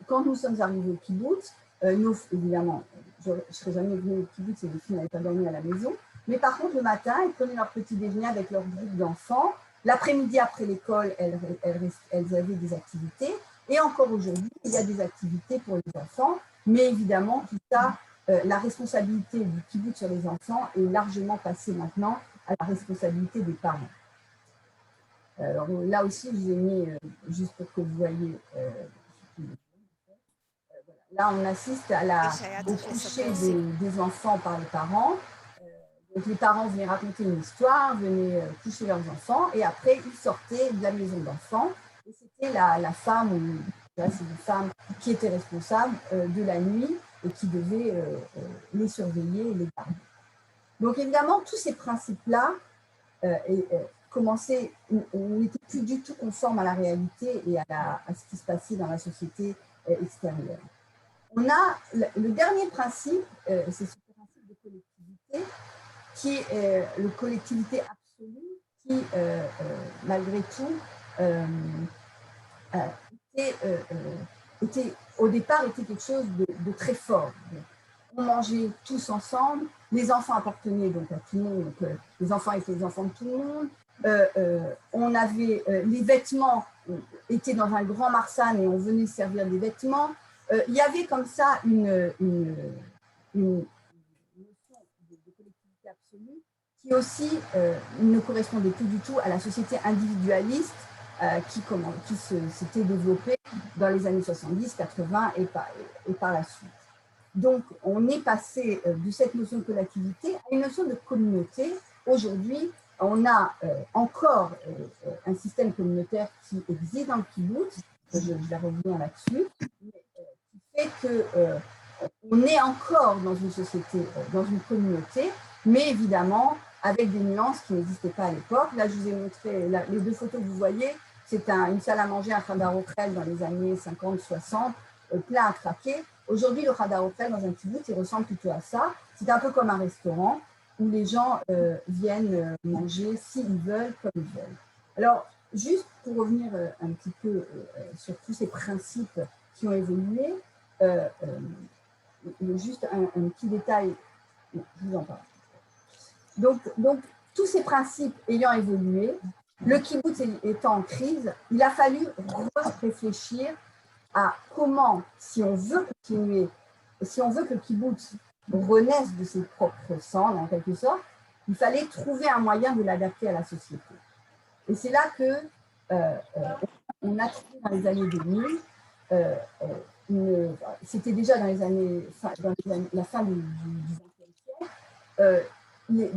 Quand nous sommes arrivés au kibbutz, nous, évidemment, je ne serais jamais venue au kibbutz et les filles n'avaient pas dormi à la maison, mais par contre, le matin, ils prenaient leur petit déjeuner avec leur groupe d'enfants. L'après-midi, après l'école, elles avaient des activités. Et encore aujourd'hui, il y a des activités pour les enfants, mais évidemment, tout ça, la responsabilité du kibbutz sur les enfants est largement passée maintenant à la responsabilité des parents. Alors là aussi, je vous ai mis, juste pour que vous voyez, là on assiste au coucher des enfants par les parents. Donc les parents venaient raconter une histoire, venaient coucher leurs enfants, et après ils sortaient de la maison d'enfants. Et c'était la femme, c'est une femme qui était responsable de la nuit et qui devait les surveiller et les garder. Donc évidemment, tous ces principes-là commençaient, n'étaient plus du tout conformes à la réalité et à ce qui se passait dans la société extérieure. On a le dernier principe, c'est ce principe de collectivité, qui est le collectivité absolue, qui, malgré tout, au départ, était quelque chose de très fort. On mangeait tous ensemble, les enfants appartenaient donc à tout le monde, donc les enfants étaient les enfants de tout le monde. On avait les vêtements étaient dans un grand marsan et on venait servir des vêtements. Il y avait comme ça une notion de collectivité absolue qui aussi ne correspondait plus du tout à la société individualiste qui s'était développée dans les années 70, 80 et par la suite. Donc, on est passé de cette notion de collectivité à une notion de communauté. Aujourd'hui, on a encore un système communautaire qui existe dans le kibbutz, je vais revenir là-dessus, qui fait qu'on est encore dans une société, dans une communauté, mais évidemment avec des nuances qui n'existaient pas à l'époque. Là, je vous ai montré les deux photos que vous voyez. C'est une salle à manger, un Khadar Okhel dans les années 50-60, plein à craquer. Aujourd'hui, le Khadar Okhel dans un kibbutz, il ressemble plutôt à ça. C'est un peu comme un restaurant où les gens viennent manger s'ils veulent, comme ils veulent. Alors, juste pour revenir un petit peu sur tous ces principes qui ont évolué, juste un petit détail, je vous en parle. Donc, tous ces principes ayant évolué, le kibbutz étant en crise, il a fallu réfléchir à comment, si on veut continuer, si on veut que le kibbutz renaisse de ses propres cendres, en quelque sorte, il fallait trouver un moyen de l'adapter à la société. Et c'est là que on a trouvé dans les années 2000, c'était déjà dans la fin du XXe siècle, les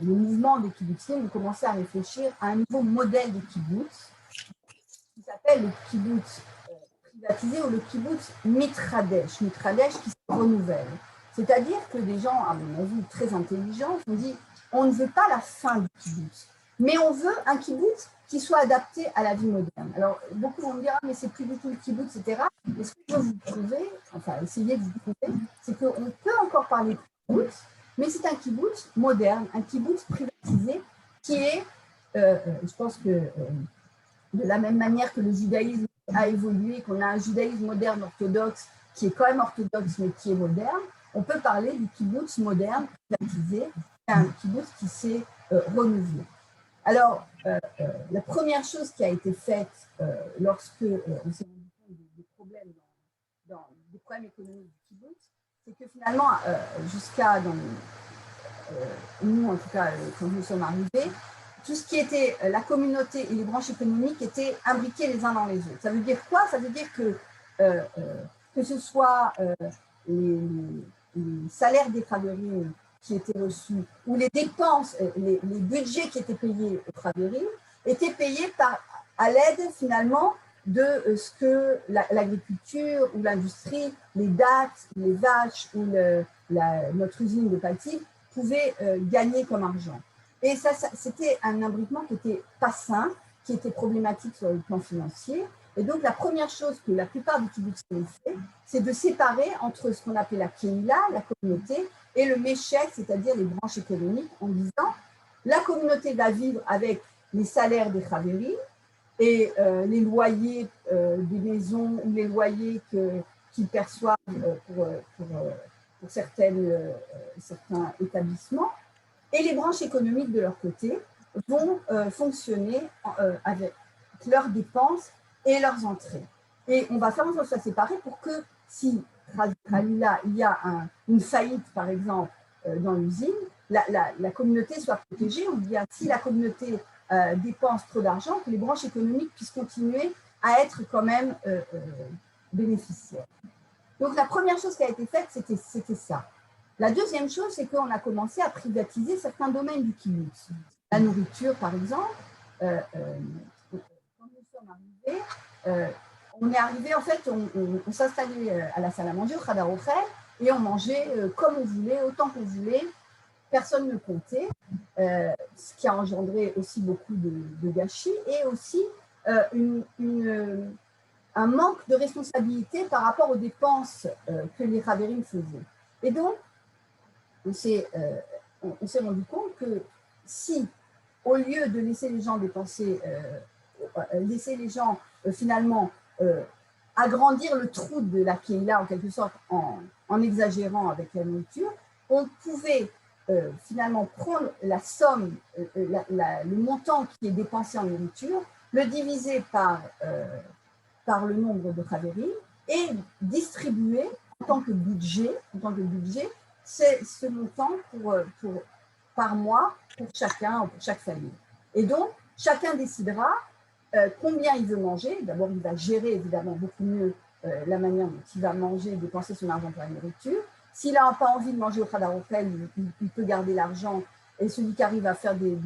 mouvements des kibbutzim ont commencé à réfléchir à un nouveau modèle de kibbutz qui s'appelle le kibbutz privatisé ou le kibbutz mitradesh qui se renouvelle. C'est-à-dire que des gens, à mon avis, très intelligents, ont dit on ne veut pas la fin du kibbutz, mais on veut un kibbutz qui soit adapté à la vie moderne. Alors, beaucoup vont me dire, mais c'est plus du tout le kibbutz, etc. Mais ce que je veux vous prouver, enfin, essayer de vous prouver, c'est qu'on peut encore parler de kibbutz, mais c'est un kibbutz moderne, un kibbutz privatisé qui est, je pense que de la même manière que le judaïsme a évolué, qu'on a un judaïsme moderne orthodoxe qui est quand même orthodoxe mais qui est moderne, on peut parler du kibbutz moderne privatisé, un kibbutz qui s'est renouvelé. Alors, la première chose qui a été faite lorsque on s'est rendu compte des problèmes économiques du kibbutz, c'est que finalement, jusqu'à nous, en tout cas, quand nous sommes arrivés, tout ce qui était la communauté et les branches économiques étaient imbriqués les uns dans les autres. Ça veut dire quoi? Ça veut dire que ce soit les salaires des travailleurs qui étaient reçus ou les dépenses, les budgets qui étaient payés aux travailleurs étaient payés à l'aide finalement de ce que l'agriculture ou l'industrie, les dattes, les vaches ou notre usine de Paltic pouvaient gagner comme argent. Et ça c'était un imbriquement qui n'était pas sain, qui était problématique sur le plan financier. Et donc, la première chose que la plupart des kibbutzim ont fait, c'est de séparer entre ce qu'on appelait la Kehila, la communauté, et le Meshek, c'est-à-dire les branches économiques, en disant la communauté va vivre avec les salaires des Chaverim et les loyers des maisons ou les loyers qu'ils perçoivent pour certains établissements. Et les branches économiques, de leur côté, vont fonctionner avec leurs dépenses et leurs entrées. Et on va faire en sorte que ça soit séparé pour que si, il y a une faillite, par exemple, dans l'usine, la communauté soit protégée, ou bien si la communauté dépense trop d'argent, que les branches économiques puissent continuer à être quand même bénéficiaires. Donc la première chose qui a été faite, c'était ça. La deuxième chose, c'est qu'on a commencé à privatiser certains domaines du kibbutz. La nourriture, par exemple. Quand nous sommes arrivés, on est arrivé, en fait, on s'installait à la salle à manger, au Khadar Ochel, et on mangeait comme on voulait, autant qu'on voulait. Personne ne comptait, ce qui a engendré aussi beaucoup de gâchis et aussi un manque de responsabilité par rapport aux dépenses que les Chaverim faisaient. Et donc, on s'est rendu compte que si, au lieu de laisser les gens dépenser, laisser les gens finalement agrandir le trou de la Kehila en quelque sorte en exagérant avec la nourriture, on pouvait finalement prendre la somme, le montant qui est dépensé en nourriture, le diviser par le nombre de Chaverim et distribuer en tant que budget c'est ce montant par mois pour chacun, pour chaque famille. Et donc, chacun décidera combien il veut manger. D'abord, il va gérer évidemment beaucoup mieux la manière dont il va manger et dépenser son argent pour la nourriture. S'il n'a pas envie de manger au Khadar Ochel, il peut garder l'argent et celui qui arrive à faire des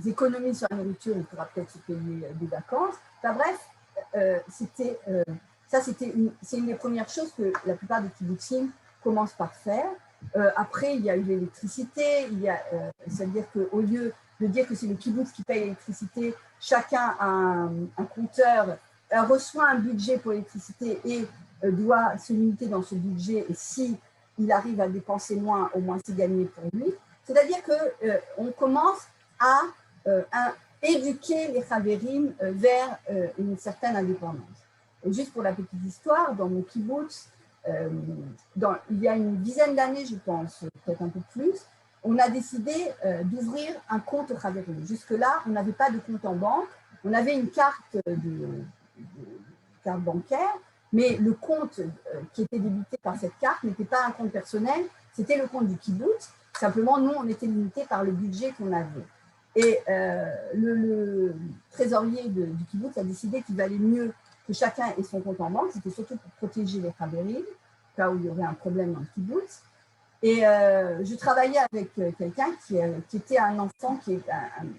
économies sur la nourriture, il pourra peut-être se payer des vacances. Enfin, bref, c'est une des premières choses que la plupart des kibbutzim commencent par faire. Après, il y a eu l'électricité, c'est-à-dire qu'au lieu de dire que c'est le kibbutz qui paye l'électricité, chacun a un compteur, reçoit un budget pour l'électricité et doit se limiter dans ce budget. Et si il arrive à dépenser moins, au moins c'est gagné pour lui. C'est-à-dire qu'on commence à éduquer les Chaverim vers une certaine indépendance. Et juste pour la petite histoire, dans mon kibbutz, il y a une dizaine d'années, je pense, peut-être un peu plus, on a décidé d'ouvrir un compte Chaverim. Jusque-là, on n'avait pas de compte en banque, on avait une carte bancaire, mais le compte qui était débité par cette carte n'était pas un compte personnel, c'était le compte du kibbutz. Simplement, nous, on était limité par le budget qu'on avait. Et le trésorier du kibbutz a décidé qu'il valait mieux que chacun ait son compte en banque. C'était surtout pour protéger les Chaverim, cas où il y aurait un problème dans le kibbutz. Et je travaillais avec quelqu'un qui était un enfant,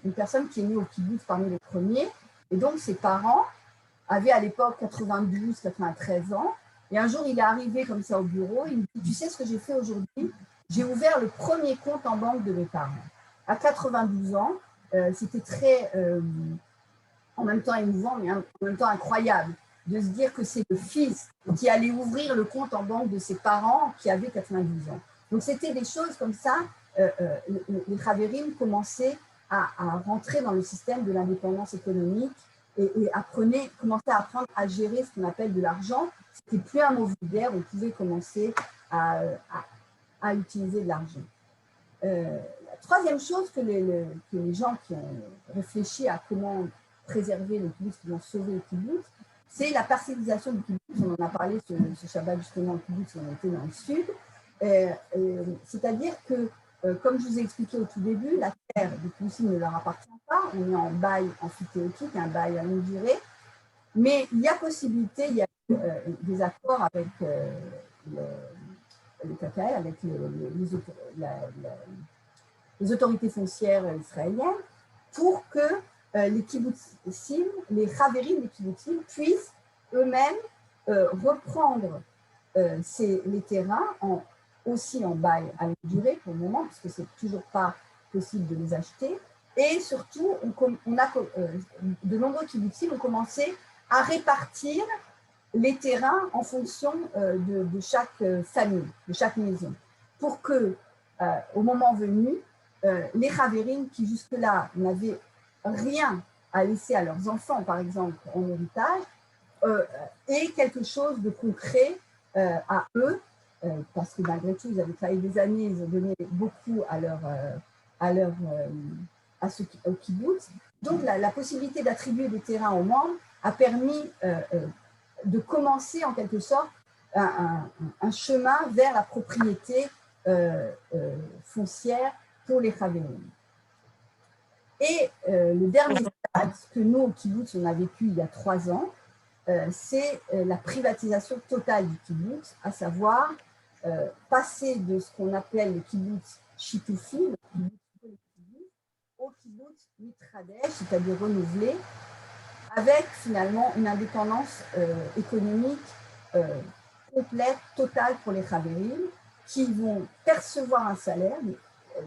une personne qui est née au kibbutz parmi les premiers. Et donc, ses parents avaient à l'époque 92, 93 ans. Et un jour, il est arrivé comme ça au bureau. Il me dit, tu sais ce que j'ai fait aujourd'hui? J'ai ouvert le premier compte en banque de mes parents. À 92 ans, c'était très, en même temps émouvant, mais en même temps incroyable, de se dire que c'est le fils qui allait ouvrir le compte en banque de ses parents qui avaient 92 ans. Donc, c'était des choses comme ça. Les Chaverim commençaient à rentrer dans le système de l'indépendance économique et commençaient à apprendre à gérer ce qu'on appelle de l'argent. Ce n'était plus un mot vulgaire, on pouvait commencer à utiliser de l'argent. La troisième chose que les gens qui ont réfléchi à comment préserver le kibbutz, comment sauver le kibbutz, c'est la parcellisation du kibbutz. On en a parlé ce Shabbat justement au kibbutz, on était dans le sud. C'est-à-dire que, comme je vous ai expliqué au tout début, la terre des kibbutzim ne leur appartient pas. On est en bail amphithéotique, un bail à longue durée. Mais il y a possibilité, il y a des accords avec le KKL, avec les autorités foncières israéliennes, pour que les kibbutzim, les chavérim des kibbutzim puissent eux-mêmes reprendre les terrains aussi en bail à longue durée pour le moment, parce que c'est toujours pas possible de les acheter. Et surtout, de nombreux kibbutzim ont commencé à répartir les terrains en fonction de chaque famille, de chaque maison, pour que, au moment venu, les chavérim qui jusque-là n'avaient rien à laisser à leurs enfants, par exemple, en héritage, aient quelque chose de concret à eux, parce que malgré tout, ils avaient travaillé des années, ils ont donné beaucoup au kibbutz. Donc, la possibilité d'attribuer des terrains aux membres a permis de commencer en quelque sorte un chemin vers la propriété foncière pour les chavérim. Et le dernier stade que nous, au kibbutz, on a vécu il y a 3 ans, c'est la privatisation totale du kibbutz, à savoir passer de ce qu'on appelle le kibbutz shitufi, le kibbutz collectif, au kibbutz mitradesh, c'est-à-dire renouvelé, avec finalement une indépendance économique complète, totale pour les chavérim, qui vont percevoir un salaire.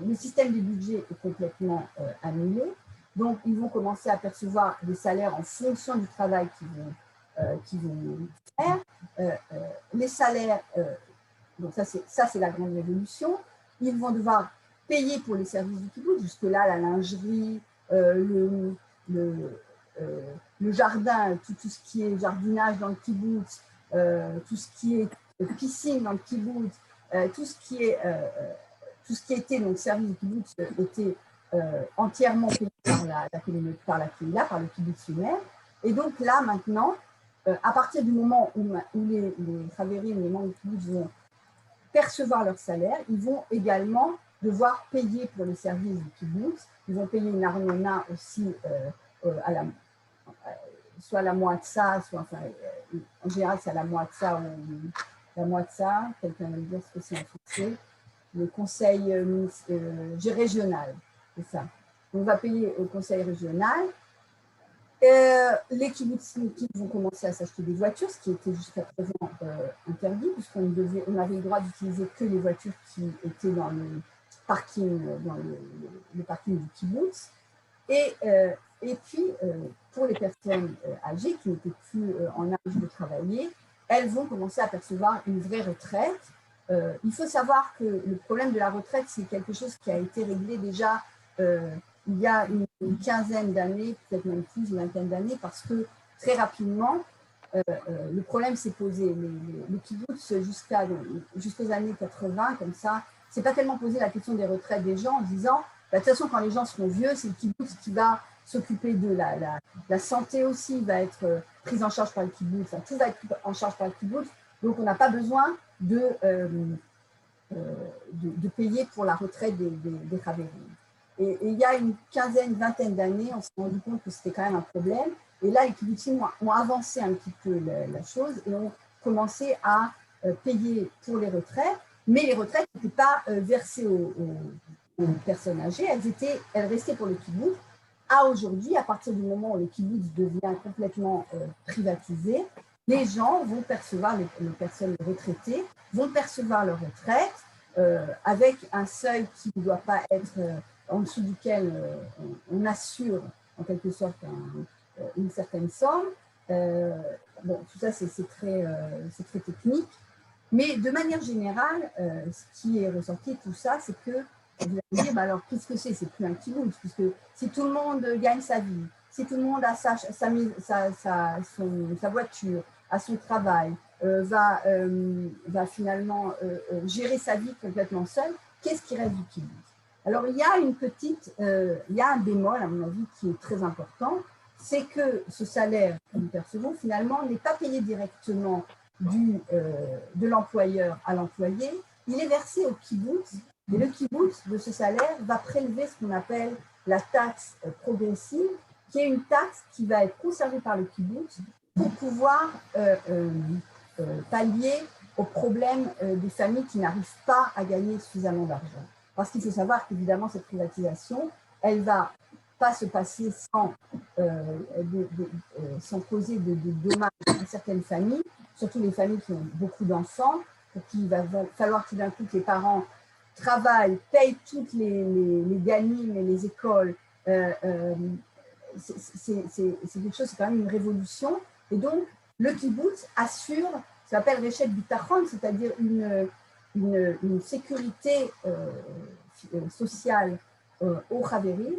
Le système des budgets est complètement annulé, donc ils vont commencer à percevoir des salaires en fonction du travail qu'ils vont faire. Les salaires, donc ça c'est la grande révolution, ils vont devoir payer pour les services du kibbutz, jusque-là la lingerie, le jardin, tout ce qui est jardinage dans le kibbutz, tout ce qui est piscine dans le kibbutz, tout ce qui était donc service du kibbutz était entièrement payé par la Kehila, par le kibbutz lui-même. Et donc là maintenant, à partir du moment où les chavérim, les membres du kibbutz vont percevoir leur salaire, ils vont également devoir payer pour les services du kibbutz. Ils vont payer une arnona aussi soit la moatza, soit enfin, en général c'est à la moatza ou la moatza, quelqu'un va me dire ce que c'est en français, le conseil régional, c'est ça. On va payer au conseil régional. Les kibbutzim vont commencer à s'acheter des voitures, ce qui était jusqu'à présent interdit, puisqu'on avait le droit d'utiliser que les voitures qui étaient dans le parking, le parking du kibbutz. Et puis, pour les personnes âgées qui n'étaient plus en âge de travailler, elles vont commencer à percevoir une vraie retraite. Il faut savoir que le problème de la retraite, c'est quelque chose qui a été réglé déjà il y a une quinzaine d'années, peut-être même plus, une vingtaine d'années, parce que très rapidement, le problème s'est posé. Les kibbutz jusqu'aux années 80, comme ça, c'est pas tellement posé la question des retraites des gens en disant, de toute façon, quand les gens seront vieux, c'est le kibbutz qui va s'occuper de la santé aussi, va être prise en charge par le kibbutz, tout va être pris en charge par le kibbutz, donc on n'a pas besoin de payer pour la retraite des chavérim. Et il y a une quinzaine, vingtaine d'années, on s'est rendu compte que c'était quand même un problème. Et là, les kibbutzim ont avancé un petit peu la chose et ont commencé à payer pour les retraites. Mais les retraites n'étaient pas versées aux personnes âgées, elles restaient pour le kibbutz. À aujourd'hui, à partir du moment où le kibbutz devient complètement privatisé, les gens vont percevoir, les personnes retraitées vont percevoir leur retraite avec un seuil qui ne doit pas être en dessous duquel on assure en quelque sorte une certaine somme. Bon, tout ça, c'est très technique. Mais de manière générale, ce qui est ressorti de tout ça, c'est que vous allez dire, bah alors qu'est-ce que c'est? C'est plus un kibbutz, puisque si tout le monde gagne sa vie, si tout le monde a sa voiture, a son travail, va finalement gérer sa vie complètement seul, qu'est-ce qui reste du kibbutz? Alors, il y a un bémol, à mon avis, qui est très important, c'est que ce salaire que nous percevons, finalement, n'est pas payé directement de l'employeur à l'employé, il est versé au kibbutz, et le kibbutz de ce salaire va prélever ce qu'on appelle la taxe progressive, qui est une taxe qui va être conservée par le kibbutz pour pouvoir pallier aux problèmes des familles qui n'arrivent pas à gagner suffisamment d'argent. Parce qu'il faut savoir qu'évidemment, cette privatisation, elle ne va pas se passer sans causer de dommages à certaines familles, surtout les familles qui ont beaucoup d'enfants, pour qui il va falloir tout d'un coup que les parents travaillent, payent toutes les gamines et les écoles. C'est quelque chose, c'est quand même une révolution. Et donc, le kibbutz assure ce qu'on appelle réchet bitachon, c'est-à-dire une sécurité sociale au Haverim,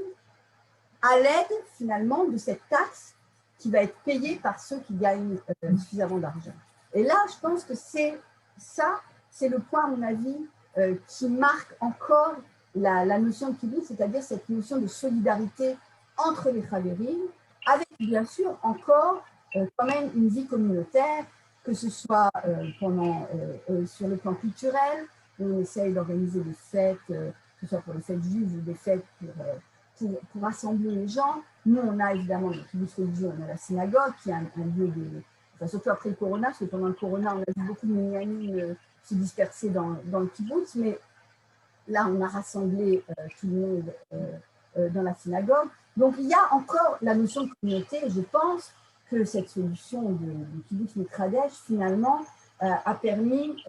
à l'aide finalement de cette taxe qui va être payée par ceux qui gagnent suffisamment d'argent. Et là, je pense que c'est le point, à mon avis, qui marque encore la notion de kibbutz, c'est-à-dire cette notion de solidarité entre les Haverim, avec bien sûr encore quand même une vie communautaire, que ce soit sur le plan culturel, où on essaye d'organiser des fêtes, que ce soit pour les fêtes juives ou des fêtes pour rassembler les gens. Nous, on a évidemment le kibbutz religieux, on a la synagogue, qui est un lieu enfin, surtout après le corona, parce que pendant le corona, on a vu beaucoup de minyanim se disperser dans le kibbutz, mais là, on a rassemblé tout le monde dans la synagogue. Donc, il y a encore la notion de communauté, et je pense que cette solution de kibbutz Mikradesh, finalement, a permis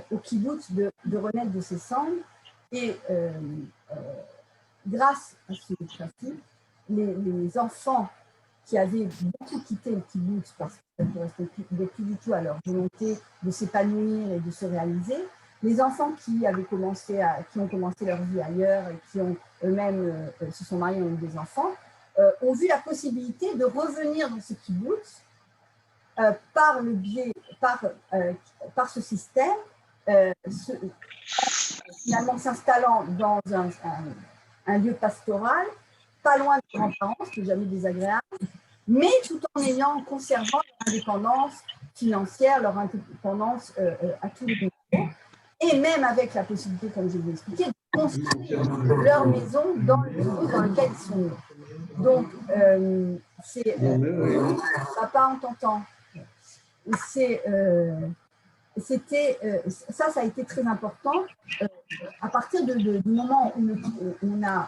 au kibbutz de renaître de ses cendres. Et grâce à ce principe, les enfants qui avaient beaucoup quitté le kibbutz parce que ça ne correspondait plus du tout à leur volonté de s'épanouir et de se réaliser, les enfants qui ont commencé leur vie ailleurs et qui ont eux-mêmes se sont mariés et ont eu des enfants, ont vu la possibilité de revenir dans ce kibbutz par ce système, finalement s'installant dans un lieu pastoral, pas loin des grands-parents, ce qui n'est jamais désagréable, mais tout en conservant leur indépendance financière, leur indépendance à tous les niveaux, et même avec la possibilité, comme je vous l'ai expliqué, de construire leur maison dans le kibbutz dans lequel ils sont nés. Donc, papa, on t'entend. Ça a été très important. À partir du moment où on a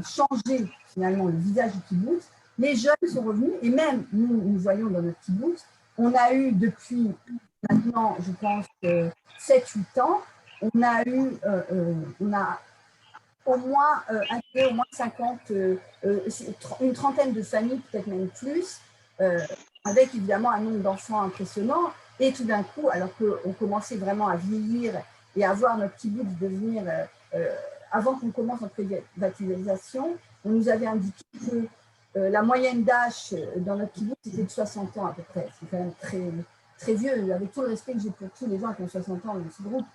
changé finalement le visage du kibbutz, les jeunes sont revenus, et même nous voyons dans notre kibbutz, on a eu depuis maintenant, je pense, 7-8 ans, on a au moins 50, une trentaine de familles, peut-être même plus, avec évidemment un nombre d'enfants impressionnant. Et tout d'un coup, alors qu'on commençait vraiment à vieillir et à voir notre kibbutz devenir, avant qu'on commence notre privatisation, on nous avait indiqué que la moyenne d'âge dans notre kibbutz était de 60 ans à peu près. C'est quand même très, très vieux, avec tout le respect que j'ai pour tous les gens qui ont 60 ans dans ce groupe,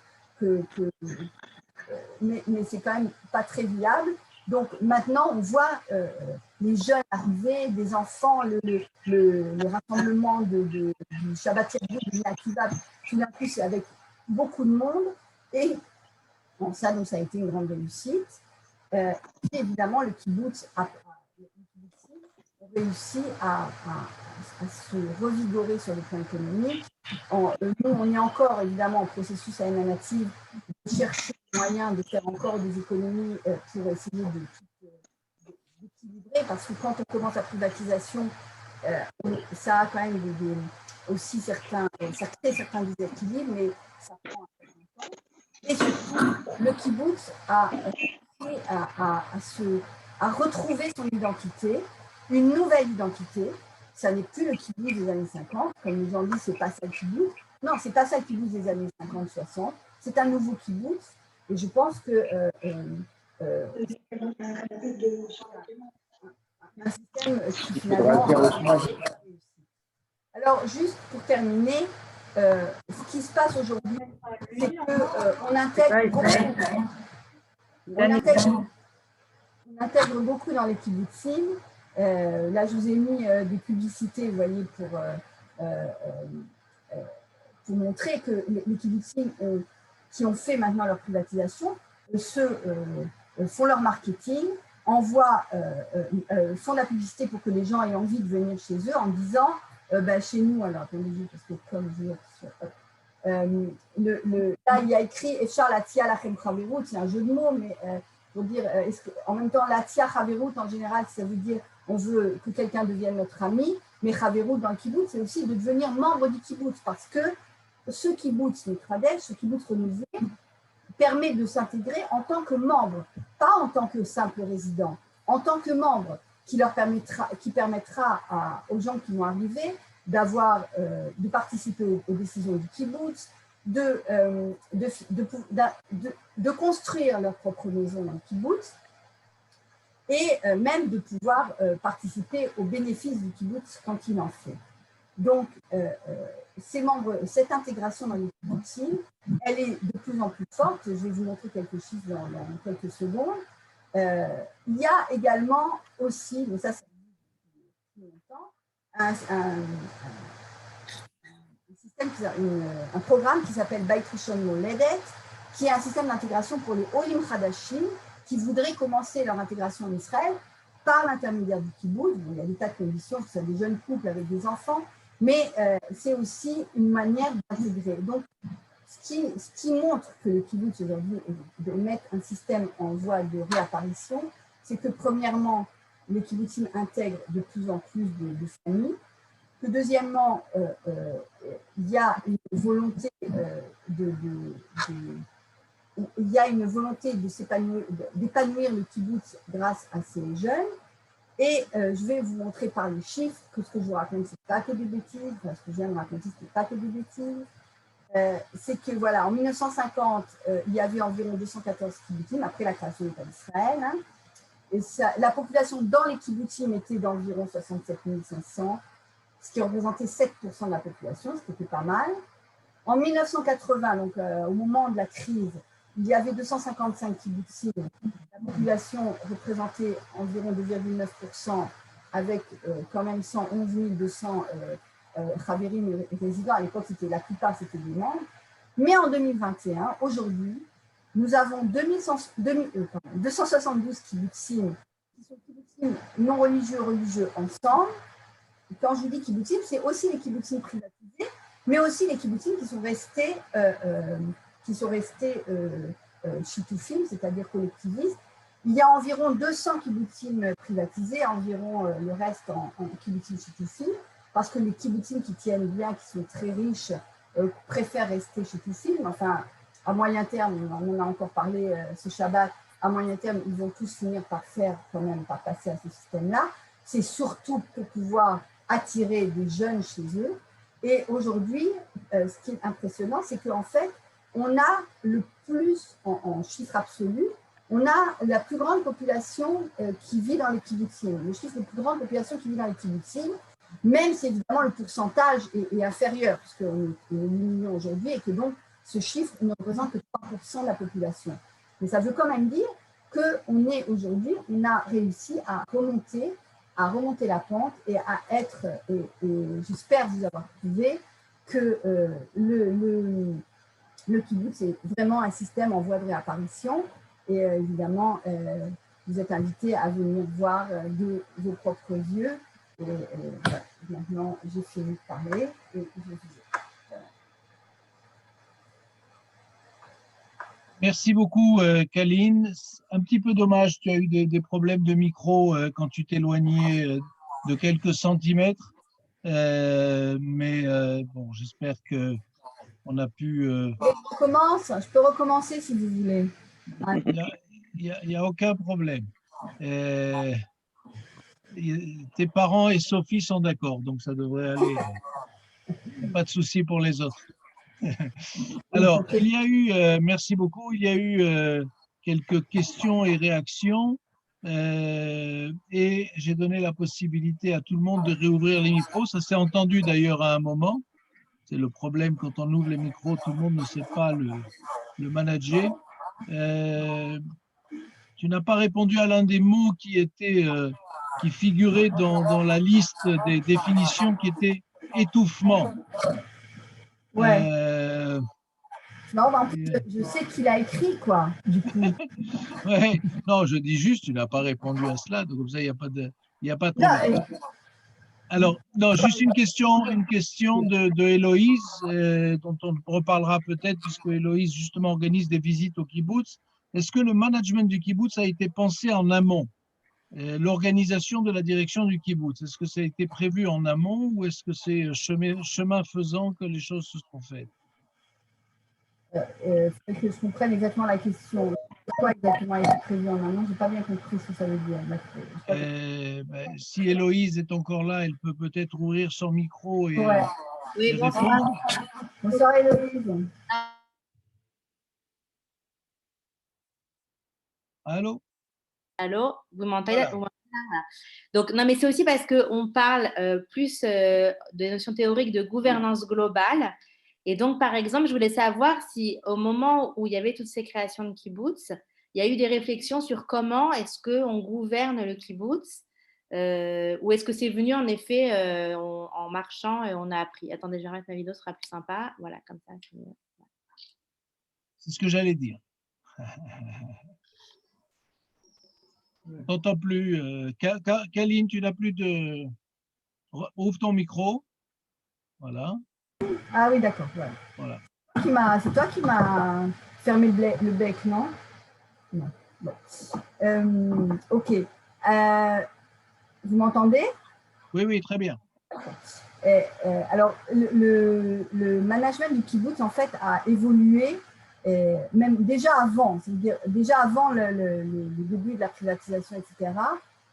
mais c'est quand même pas très viable. Donc maintenant, on voit les jeunes arriver, des enfants, le rassemblement du Shabbat Yadou, du Akiva, tout d'un coup, c'est avec beaucoup de monde. Et bon, ça a été une grande réussite. Et évidemment, le kibbutz a réussi à se revigorer sur le plan économique. Nous, on est encore évidemment en processus à Native de chercher des moyens de faire encore des économies pour essayer d'équilibrer, parce que quand on commence la privatisation, ça a quand même aussi ça crée certains déséquilibres, mais ça prend un certain temps. Et surtout, le kibbutz a réussi à retrouver son identité, une nouvelle identité. Ça n'est plus le kibbutz des années 50, comme nous ont dit, c'est pas ça le kibbutz. Non, c'est pas ça le kibbutz des années 50-60. C'est un nouveau kibbutz. Et je pense que un système qui finalement... Alors, juste pour terminer, ce qui se passe aujourd'hui, c'est qu'on intègre beaucoup dans les kibbutzim Là, je vous ai mis des publicités, vous voyez, pour montrer que les kibbutzim qui ont fait maintenant leur privatisation font leur marketing, font la publicité pour que les gens aient envie de venir chez eux en disant chez nous, alors attendez, parce que comme je là, il y a écrit Efshar Latia Lachem Chaverut, c'est un jeu de mots, mais pour dire, en même temps, Latia Chaverut, en général, ça veut dire on veut que quelqu'un devienne notre ami, mais Chaverut dans le kibbutz, c'est aussi de devenir membre du kibbutz, parce que ce kibbutz Netradesh, ce kibbutz renouvelé, permet de s'intégrer en tant que membre, pas en tant que simple résident, en tant que membre, qui permettra aux gens qui vont arriver de participer aux décisions du kibbutz, de construire leur propre maison dans le kibbutz et même de pouvoir participer aux bénéfices du kibbutz quand il en fait. Donc, cette intégration dans les kibbutzim, elle est de plus en plus forte. Je vais vous montrer quelques chiffres dans quelques secondes. Il y a également aussi, mais ça, longtemps, un programme qui s'appelle Beit Rishon Moledet, qui est un système d'intégration pour les Olim Hadashim qui voudraient commencer leur intégration en Israël par l'intermédiaire du kibbutz. Bon, il y a des tas de conditions, c'est des jeunes couples avec des enfants, mais c'est aussi une manière d'intégrer. Donc, ce qui montre que le kibbutz aujourd'hui est de mettre un système en voie de réapparition, c'est que premièrement, les kibbutzim intègrent de plus en plus de familles, que deuxièmement, il y a une volonté d'épanouir le kibbutz grâce à ces jeunes. Et je vais vous montrer par les chiffres que ce que je vous raconte, ce n'est pas que des bêtises, parce que je viens de raconter, ce n'est pas que des bêtises. C'est que voilà, en 1950, il y avait environ 214 kibbutzim après la création de l'État d'Israël. Hein, et la population dans les kibbutzim était d'environ 67 500, ce qui représentait 7% de la population, ce qui était pas mal. En 1980, donc au moment de la crise, il y avait 255 kibbutzim. La population représentait environ 2,9%, avec quand même 111 200 Chaverim et résidents. À l'époque, la plupart, c'était des membres. Mais en 2021, aujourd'hui, nous avons 272 kibbutzim qui sont kibbutzim non religieux ensemble. Et quand je dis kibbutzim, c'est aussi les kibbutzim privatisés, mais aussi les kibbutzim qui sont restés shitufim, c'est-à-dire collectivistes. Il y a environ 200 kibbutzim privatisés, environ le reste en kibbutzim shitufim, parce que les kibbutzim qui tiennent bien, qui sont très riches, préfèrent rester shitufim. Enfin, à moyen terme, on en a encore parlé ce Shabbat, à moyen terme, ils vont tous finir par passer à ce système-là. C'est surtout pour pouvoir attirer des jeunes chez eux. Et aujourd'hui, ce qui est impressionnant, c'est qu'en fait, on a le plus, en chiffre absolu, on a la plus grande population qui vit dans les kibbutzim. Le chiffre de la plus grande population qui vit dans les kibbutzim, même si évidemment le pourcentage est inférieur, puisqu'on est 8 millions aujourd'hui, et que donc ce chiffre ne représente que 3% de la population. Mais ça veut quand même dire qu'on est aujourd'hui, on a réussi à remonter la pente et à être, et j'espère vous avoir prouvé que le kibbutz est vraiment un système en voie de réapparition. Et évidemment, vous êtes invités à venir voir de vos propres yeux. Et voilà, maintenant, j'ai fini de parler et je vous ai. Merci beaucoup, Kaline. Un petit peu dommage, tu as eu des problèmes de micro quand tu t'éloignais de quelques centimètres. Mais bon, j'espère qu'on a pu… Je peux recommencer si vous voulez. Il n'y a aucun problème. Tes parents et Sophie sont d'accord, donc ça devrait aller. Il n'y a pas de souci pour les autres. Alors, il y a eu, merci beaucoup, il y a eu quelques questions et réactions et j'ai donné la possibilité à tout le monde de réouvrir les micros. Ça s'est entendu d'ailleurs à un moment. C'est le problème quand on ouvre les micros, tout le monde ne sait pas le manager. Tu n'as pas répondu à l'un des mots qui était qui figurait dans la liste des définitions qui était étouffement. Ouais. Euh, Non, en plus, je sais qu'il a écrit, quoi, du coup. ouais. Non, je dis juste, tu n'as pas répondu à cela, donc comme ça, il n'y a pas trop Non, de... Alors, non, juste une question de Héloïse, dont on reparlera peut-être, puisque Héloïse, justement, organise des visites au kibbutz. Est-ce que le management du kibbutz a été pensé en amont? L'organisation de la direction du kibbutz, est-ce que ça a été prévu en amont ou est-ce que c'est chemin faisant que les choses se sont faites? faut que je comprenne exactement la question. Quoi exactement a été prévu en amont? Je n'ai pas bien compris ce que ça veut dire. Si Héloïse est encore là, elle peut peut-être ouvrir son micro Ouais. et Oui, bonsoir. répondre. Bonsoir Héloïse. Allô? Allô, vous m'entendez? Voilà. Vous m'entendez là? Donc, non, mais c'est aussi parce qu'on parle plus de notions théoriques de gouvernance globale. Et donc, par exemple, je voulais savoir si au moment où il y avait toutes ces créations de kibbutz, il y a eu des réflexions sur comment est-ce qu'on gouverne le kibbutz ou est-ce que c'est venu en effet en marchant et on a appris. Attendez, j'arrête ma vidéo, ce sera plus sympa. Voilà, comme ça. C'est ce que j'allais dire. T'entends plus. Kaline, tu n'as plus de... Ouvre ton micro. Voilà. Ah oui, d'accord. Ouais. Voilà. C'est toi qui m'as fermé le bec, non? Non. Bon. Ok. Vous m'entendez? Oui, oui, très bien. Alors, le management du kibbutz, en fait, a évolué même déjà avant, c'est-à-dire déjà avant le début de la privatisation, etc.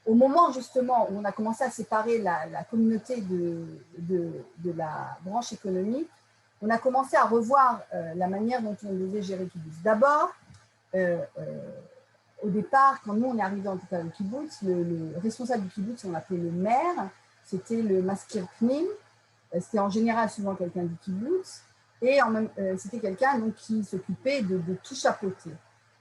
Au moment, justement, où on a commencé à séparer la communauté de la branche économique, on a commencé à revoir la manière dont on devait gérer le kibbutz. D'abord, au départ, quand nous, on est arrivé en tout cas au kibbutz, le responsable du kibbutz, on l'appelait le maire, c'était le maskir pnim. C'était en général souvent quelqu'un du kibbutz, et c'était quelqu'un qui s'occupait de tout chapeauter.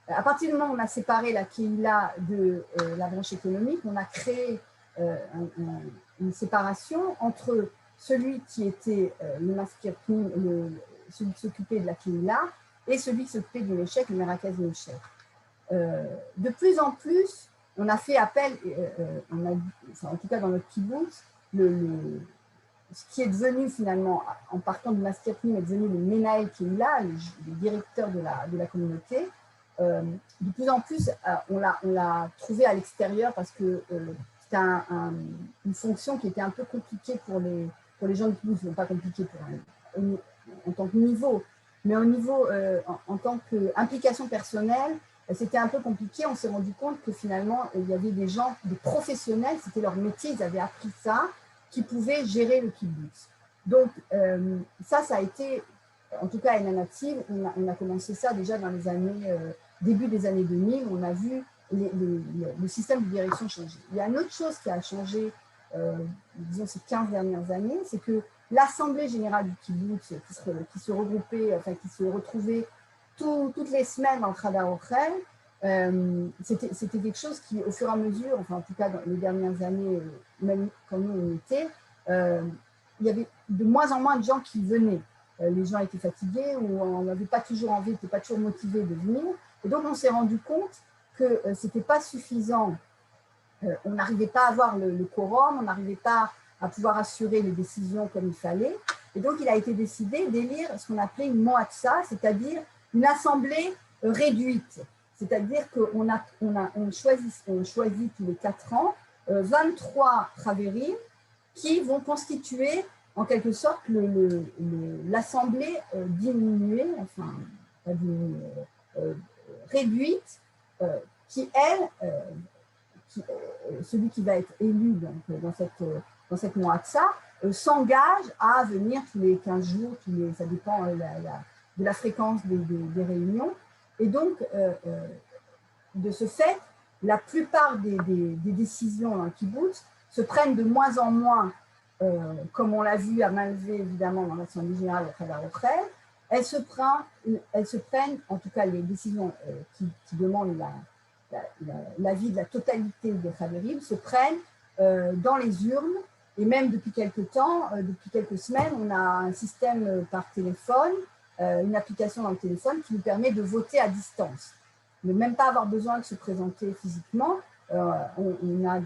À partir du moment où on a séparé la Kehila de la branche économique, on a créé une séparation entre celui qui était le maskir pnim, celui qui s'occupait de la Kehila, et celui qui s'occupait du Meshek, le Merakez Meshek. De plus en plus, on a fait appel, en tout cas dans notre kibbutz, ce qui est devenu finalement, en partant du Master Pnim, est devenu le Menael Kehila, le directeur de la communauté. De plus en plus, on l'a trouvé à l'extérieur parce que c'était une fonction qui était un peu compliquée pour les gens du kibbutz, non pas compliquée en tant que niveau, mais au niveau, en tant qu'implication personnelle, c'était un peu compliqué. On s'est rendu compte que finalement, il y avait des gens, des professionnels, c'était leur métier, ils avaient appris ça, qui pouvaient gérer le kibbutz. Donc, ça a été, en tout cas à Enanativ, on a commencé ça déjà dans les années, début des années 2000, on a vu le système de direction changer. Il y a une autre chose qui a changé, disons ces 15 dernières années, c'est que l'Assemblée générale du kibbutz, qui se regroupait, enfin qui se retrouvait toutes les semaines en Hadar Ochel, c'était quelque chose qui, au fur et à mesure, enfin en tout cas dans les dernières années, même quand nous on était, il y avait de moins en moins de gens qui venaient. Les gens étaient fatigués ou on n'avait pas toujours envie, n'était pas toujours motivé de venir. Et donc on s'est rendu compte que ce n'était pas suffisant. On n'arrivait pas à avoir le quorum, on n'arrivait pas à pouvoir assurer les décisions comme il fallait. Et donc il a été décidé d'élire ce qu'on appelait une moatsa, c'est-à-dire une assemblée réduite. C'est-à-dire qu'on choisit tous les 4 ans 23 travérim qui vont constituer en quelque sorte l'assemblée diminuée, enfin pas diminuée, réduite, qui elle, celui qui va être élu donc, dans cette moatsa s'engage à venir tous les 15 jours, ça dépend de la fréquence des réunions. Et donc, de ce fait, la plupart des décisions en kibbutz se prennent de moins en moins, comme on l'a vu à main levée, évidemment, dans l'Assemblée générale au Hadar Ochel. Elles se prennent, en tout cas les décisions qui demandent l'avis de la totalité des Chaverim, se prennent dans les urnes. Et même depuis quelques temps, depuis quelques semaines, on a un système par téléphone, une application dans le téléphone qui nous permet de voter à distance. Ne même pas avoir besoin de se présenter physiquement. On a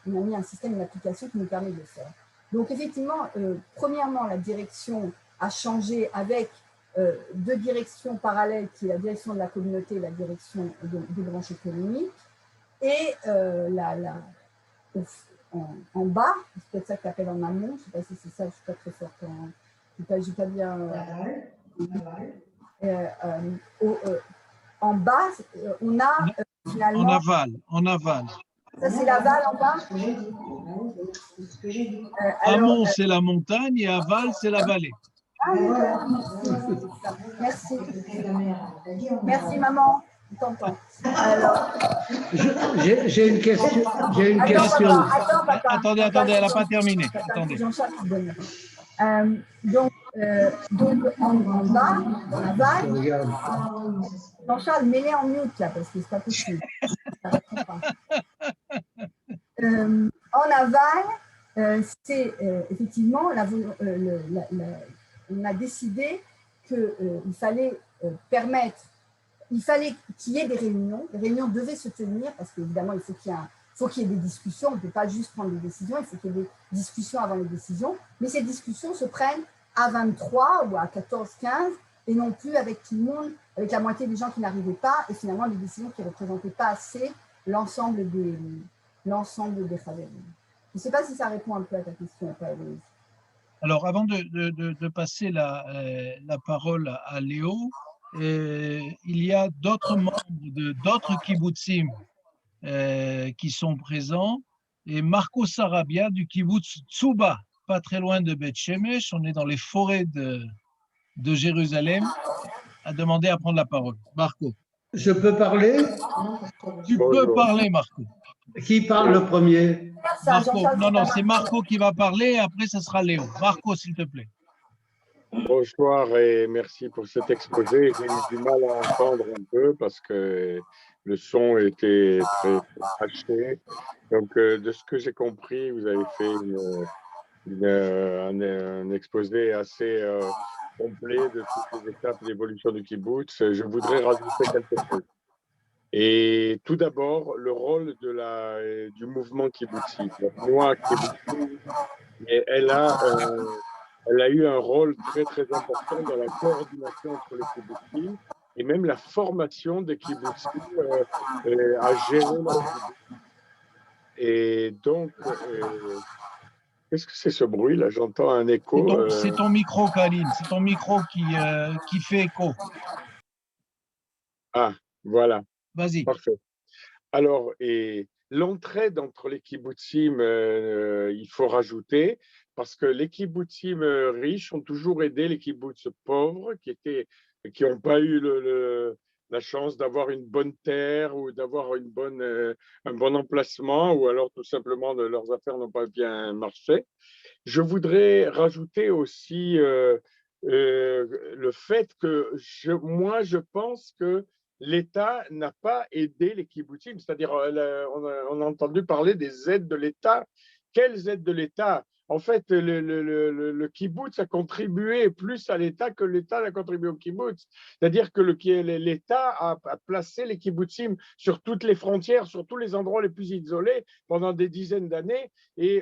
mis un système, une application qui nous permet de le faire. Donc effectivement, premièrement, la direction a changé avec deux directions parallèles, qui est la direction de la communauté et la direction des branches économiques. Et en bas, c'est peut-être ça que tu appelles en amont, je ne sais pas si c'est ça, je ne suis pas très forte, je n'ai pas bien… en bas, on a finalement… En aval. Ça, c'est l'aval en bas. Amont, c'est la montagne et aval, c'est la vallée. Ah, merci. Merci, maman. On t'entend. Alors… J'ai une question. Attends, papa. Attendez, elle n'a pas terminé. Attendez. Donc, en bas, dans l'aval, Jean-Charles, mets-les en mute là, parce que c'est pas possible. En aval, c'est effectivement, on a décidé qu'il fallait permettre, il fallait qu'il y ait des réunions. Les réunions devaient se tenir parce qu'évidemment, il faut qu'il y ait des discussions. On ne peut pas juste prendre des décisions, il faut qu'il y ait des discussions avant les décisions. Mais ces discussions se prennent à 23 ou à 14, 15 et non plus avec tout le monde, avec la moitié des gens qui n'arrivaient pas et finalement des décisions qui ne représentaient pas assez l'ensemble des Khaderim. Je ne sais pas si ça répond un peu à ta question, Paël. Alors, avant de passer la parole à Léo, il y a d'autres membres d'autres kibbutzim qui sont présents. Et Marco Sarabia du kibbutz Tsuba, pas très loin de Beth Shemesh, on est dans les forêts de Jérusalem, a demandé à prendre la parole. Marco. Je peux parler? Tu peux parler, Marco. Qui parle le premier? Marco. Non, c'est Marco qui va parler et après, ça sera Léo. Marco, s'il te plaît. Bonsoir et merci pour cet exposé. J'ai eu du mal à entendre un peu parce que le son était très haché. Donc, de ce que j'ai compris, vous avez fait un exposé assez complet de toutes les étapes d'évolution du kibbutz. Je voudrais rajouter quelque chose. Et tout d'abord, le rôle du mouvement kibbutzi. Moi, kibbutzi, elle a eu un rôle très, très important dans la coordination entre les kibbutzim et même la formation des kibbutzim à gérer leur kibbutz. Et donc, qu'est-ce que c'est ce bruit là? J'entends un écho. C'est ton micro, Kaline. C'est ton micro qui fait écho. Ah, voilà. Vas-y. Parfait. Alors, et l'entraide entre les kibbutzim, il faut rajouter, parce que les kibbutzim riches ont toujours aidé les kibbutz pauvres qui n'ont pas eu la chance d'avoir une bonne terre ou d'avoir un bon emplacement, ou alors tout simplement leurs affaires n'ont pas bien marché. Je voudrais rajouter aussi le fait que moi, je pense que l'État n'a pas aidé les kibbutzim, c'est-à-dire on a entendu parler des aides de l'État. Quelles aides de l'État? En fait, le kibbutz a contribué plus à l'État que l'État n'a contribué au kibbutz. C'est-à-dire que l'État a placé les kibbutzim sur toutes les frontières, sur tous les endroits les plus isolés pendant des dizaines d'années. Et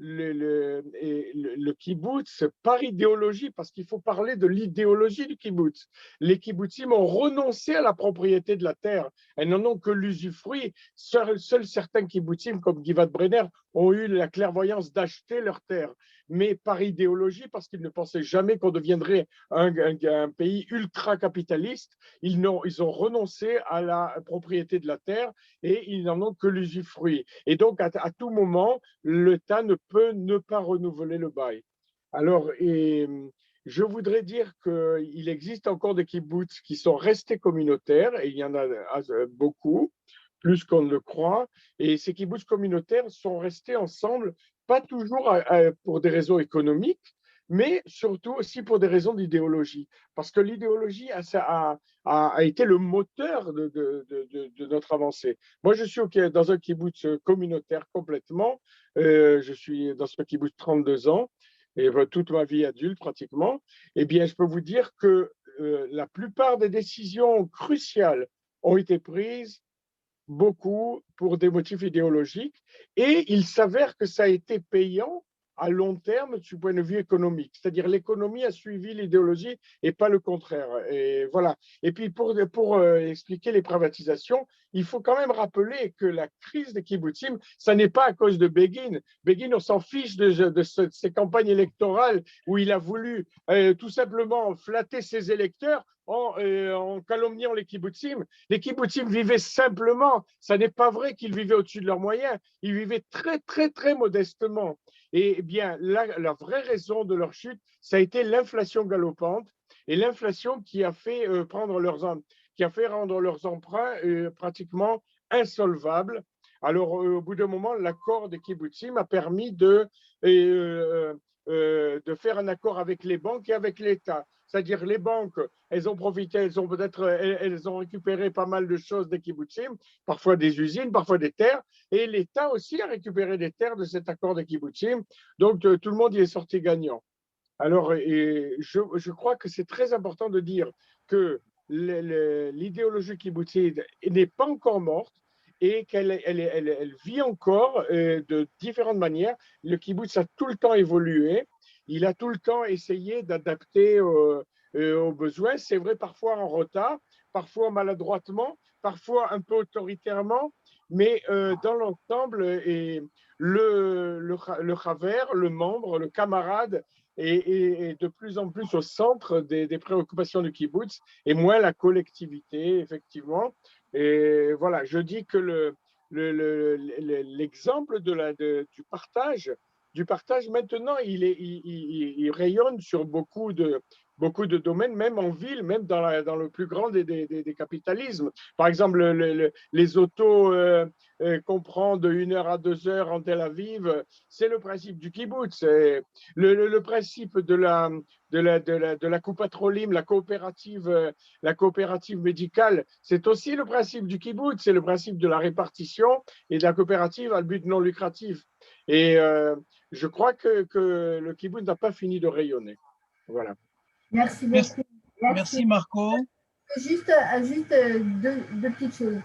le kibbutz, par idéologie, parce qu'il faut parler de l'idéologie du kibbutz. Les kibbutzim ont renoncé à la propriété de la terre. Elles n'en ont que l'usufruit. Seuls certains kibbutzim, comme Givat Brenner, ont eu la clairvoyance d'acheter leur terre. Mais par idéologie, parce qu'ils ne pensaient jamais qu'on deviendrait un pays ultra-capitaliste, ils ont renoncé à la propriété de la terre et ils n'en ont que l'usufruit. Et donc, à tout moment, l'État ne peut ne pas renouveler le bail. Alors, je voudrais dire qu'il existe encore des kibbutz qui sont restés communautaires, et il y en a beaucoup, plus qu'on ne le croit, et ces kibbutz communautaires sont restés ensemble, pas toujours pour des raisons économiques, mais surtout aussi pour des raisons d'idéologie. Parce que l'idéologie a été le moteur de notre avancée. Moi, je suis dans un kibbutz communautaire complètement. Je suis dans ce kibbutz 32 ans, et toute ma vie adulte pratiquement. Eh bien, je peux vous dire que la plupart des décisions cruciales ont été prises beaucoup pour des motifs idéologiques, et il s'avère que ça a été payant à long terme du point de vue économique. C'est-à-dire l'économie a suivi l'idéologie et pas le contraire. Et voilà. Et puis pour expliquer les privatisations, il faut quand même rappeler que la crise des kibbutzim, ça n'est pas à cause de Begin. Begin, on s'en fiche de ces campagnes électorales où il a voulu tout simplement flatter ses électeurs en calomniant les kibbutzim. Les kibbutzim vivaient simplement. Ça n'est pas vrai qu'ils vivaient au-dessus de leurs moyens. Ils vivaient très, très, très modestement. Et bien, la vraie raison de leur chute, ça a été l'inflation galopante et l'inflation qui a fait rendre leurs emprunts pratiquement insolvables. Alors, au bout d'un moment, l'accord des kibbutzim a permis de faire un accord avec les banques et avec l'État. C'est-à-dire les banques, elles ont profité, elles ont récupéré pas mal de choses des kibbutzim, parfois des usines, parfois des terres, et l'État aussi a récupéré des terres de cet accord des kibbutzim. Donc tout le monde y est sorti gagnant. Alors, je crois que c'est très important de dire que l'idéologie kibbutzide n'est pas encore morte et qu'elle vit encore de différentes manières. Le kibbutz a tout le temps évolué. Il a tout le temps essayé d'adapter aux besoins. C'est vrai, parfois en retard, parfois maladroitement, parfois un peu autoritairement, mais dans l'ensemble, le chaver, le membre, le camarade est de plus en plus au centre des préoccupations du kibbutz et moins la collectivité, effectivement. Et voilà, je dis que l'exemple du partage maintenant, il rayonne sur beaucoup de domaines, même en ville, même dans le plus grand des capitalismes. Par exemple, les autos qu'on prend de 1 heure à 2 heures en Tel Aviv, c'est le principe du kibbutz. Le principe de la Coupatrolim, la coopérative médicale, c'est aussi le principe du kibbutz, c'est le principe de la répartition et de la coopérative à but non lucratif. Et je crois que le kibbutz n'a pas fini de rayonner. Voilà. Merci beaucoup. Merci Marco. Juste deux petites choses.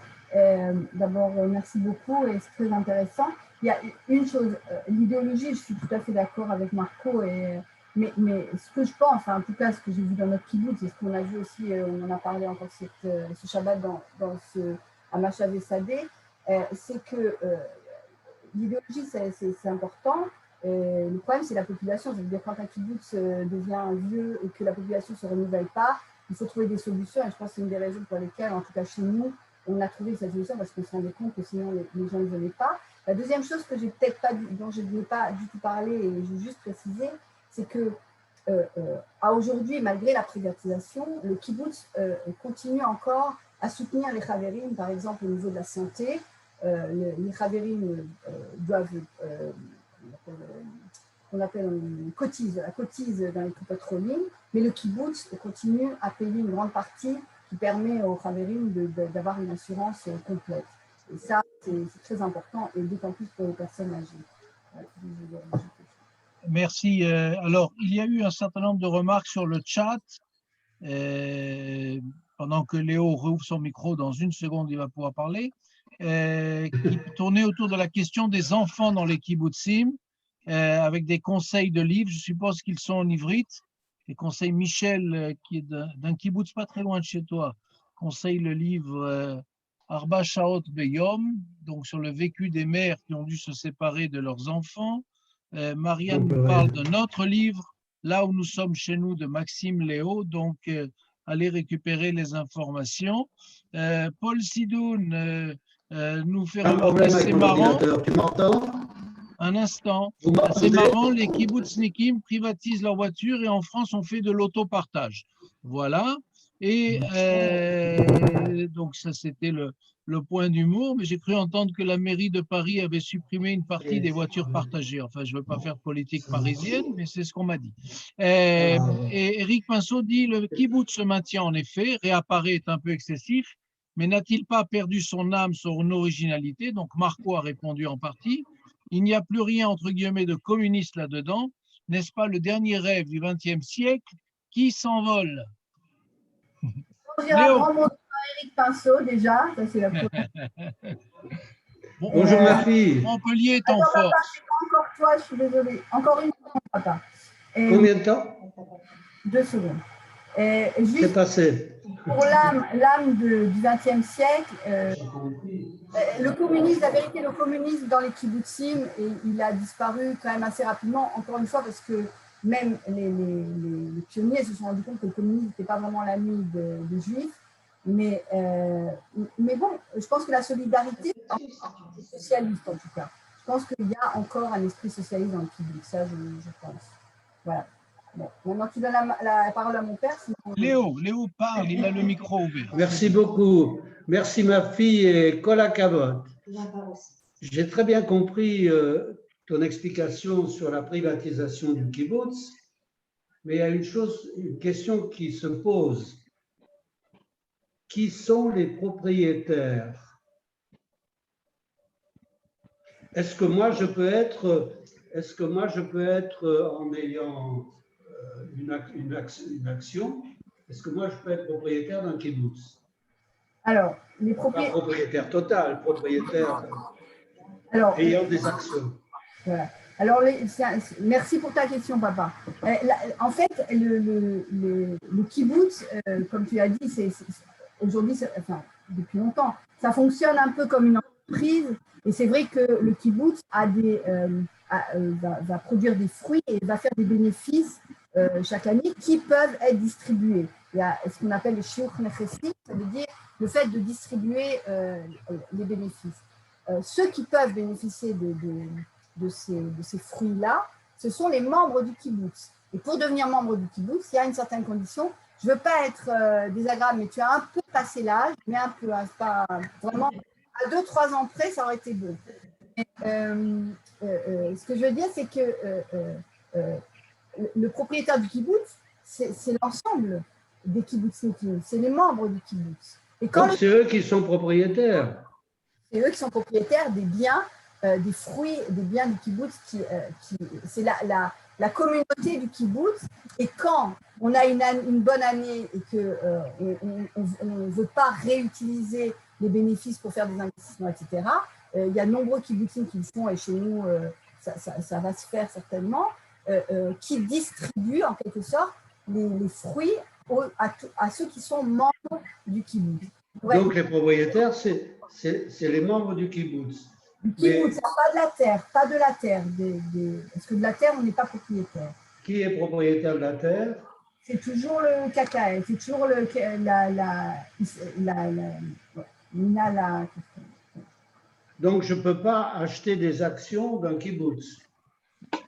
D'abord, merci beaucoup et c'est très intéressant. Il y a une chose, l'idéologie, je suis tout à fait d'accord avec Marco, mais ce que je pense, en tout cas ce que j'ai vu dans notre kibbutz et ce qu'on a vu aussi, on en a parlé encore ce Shabbat à Machavé Sadeh, c'est que l'idéologie, c'est important. Le problème, c'est la population. C'est-à-dire quand un kibbutz devient vieux et que la population ne se renouvelle pas, il faut trouver des solutions. Et je pense que c'est une des raisons pour lesquelles, en tout cas chez nous, on a trouvé cette solution parce qu'on se rendait compte que sinon les gens ne venaient pas. La deuxième chose dont je n'ai pas du tout parlé et je veux juste préciser, c'est que à aujourd'hui, malgré la privatisation, le kibbutz continue encore à soutenir les chavérim, par exemple au niveau de la santé. Les chavérim doivent cotise dans les coupatrolim, mais le kibbutz continue à payer une grande partie qui permet aux chavérim d'avoir une assurance complète. Et ça, c'est très important, et d'autant plus pour les personnes âgées. Merci. Alors, il y a eu un certain nombre de remarques sur le chat. Pendant que Léo rouvre son micro, dans une seconde, il va pouvoir parler. Qui tournait autour de la question des enfants dans les kibbutzim, avec des conseils de livres. Je suppose qu'ils sont en ivrite. Les conseils Michel, qui est d'un kibbutz pas très loin de chez toi, conseille le livre Arba Shaot Beyom, donc sur le vécu des mères qui ont dû se séparer de leurs enfants. Marianne nous parle d'un autre livre, Là où nous sommes chez nous, de Maxime Léo. Donc, allez récupérer les informations. Paul Sidoun nous fait remarquer, c'est marrant. Tu m'entends? Un instant. C'est marrant, les kibbutznikim privatisent leur voiture et en France, on fait de l'autopartage. Voilà. Et donc, ça, c'était le point d'humour. Mais j'ai cru entendre que la mairie de Paris avait supprimé une partie des voitures partagées. Enfin, je ne veux pas faire politique parisienne, mais c'est ce qu'on m'a dit. Et Éric Pinceau dit le kibbutz se maintient en effet, réapparaît est un peu excessif, mais n'a-t-il pas perdu son âme, son originalité? Donc, Marco a répondu en partie. Il n'y a plus rien, entre guillemets, de communiste là-dedans. N'est-ce pas le dernier rêve du XXe siècle qui s'envole? On dirait un Léo. grand mot à Éric Pinceau, déjà. Ça, c'est la première. Bon, Bonjour ma fille. Montpellier est en Attends, papa, force. c'est pas encore toi, je suis désolée. Encore une seconde, papa. Combien de temps 2 secondes. c'est Juste passé? pour l'âme du XXe siècle, le communisme, la vérité, le communisme dans les kibbutzim, il a disparu quand même assez rapidement, encore une fois, parce que même les pionniers se sont rendus compte que le communisme n'était pas vraiment l'ami des Juifs. Mais bon, je pense que la solidarité est socialiste, en tout cas. Je pense qu'il y a encore un esprit socialiste dans le kibbutz, ça, je pense. Voilà. Bon, maintenant, tu donnes la parole à mon père. Sinon... Léo parle, il a le micro ouvert. Merci beaucoup. Merci ma fille et Kola Kavod. J'ai très bien compris ton explication sur la privatisation du kibbutz, mais il y a une question qui se pose. Qui sont les propriétaires? Est-ce que moi je peux être en ayant une action, est-ce que moi je peux être propriétaire d'un kibbutz? Alors, les Pas propriétaire total, propriétaire ayant des actions. Voilà. Alors, merci pour ta question, papa. En fait, le kibbutz, comme tu as dit, aujourd'hui, enfin, depuis longtemps, ça fonctionne un peu comme une entreprise. Et c'est vrai que le kibbutz va produire des fruits et va faire des bénéfices chaque année qui peuvent être distribués. Il y a ce qu'on appelle les shiur nechessim, ça veut dire le fait de distribuer les bénéfices. Ceux qui peuvent bénéficier de ces fruits-là, ce sont les membres du kibbutz. Et pour devenir membre du kibbutz, il y a une certaine condition. Je ne veux pas être désagréable, mais tu as un peu passé l'âge, mais un peu, hein, pas vraiment. À 2-3 ans près, ça aurait été bon. Ce que je veux dire, c'est que le propriétaire du kibbutz, c'est l'ensemble des kibbutznikim, c'est les membres du kibbutz. Et donc c'est eux qui sont propriétaires. C'est eux qui sont propriétaires des biens, des fruits, des biens du kibbutz. C'est la communauté du kibbutz. Et quand on a une bonne année et qu'on ne veut pas réutiliser les bénéfices pour faire des investissements, etc., il y a de nombreux kibbutzim qui le font, et chez nous, ça va se faire certainement, qui distribuent en quelque sorte les fruits à ceux qui sont membres du kibbutz. Ouais. Donc les propriétaires, c'est les membres du kibbutz. Du kibbutz, pas de la terre, pas de la terre. Parce que de la terre, on n'est pas propriétaire. Qui est propriétaire de la terre? C'est toujours le KKL, c'est toujours Donc je ne peux pas acheter des actions d'un kibbutz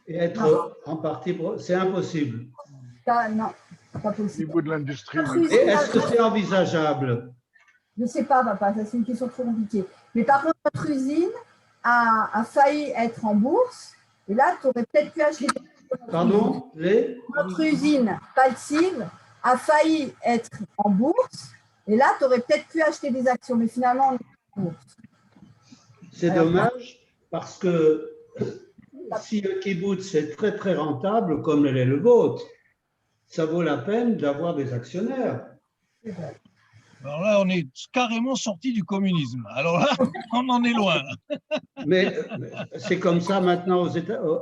et être en partie. C'est impossible. Non, pas possible. Au niveau de l'industrie. Et est-ce que c'est envisageable? Je ne sais pas, papa, ça c'est une question trop compliquée. Mais par contre, notre usine a failli être en bourse, et là, tu aurais peut-être pu acheter. Pardon? Notre usine Palsiv a failli être en bourse, et là, tu aurais peut-être pu acheter des actions, mais finalement, on est en bourse. C'est dommage, parce que si le kibbutz est très très rentable, comme l'est le vôtre, ça vaut la peine d'avoir des actionnaire. C'est vrai. Alors là, on est carrément sorti du communisme. Alors là, on en est loin. Mais c'est comme ça maintenant aux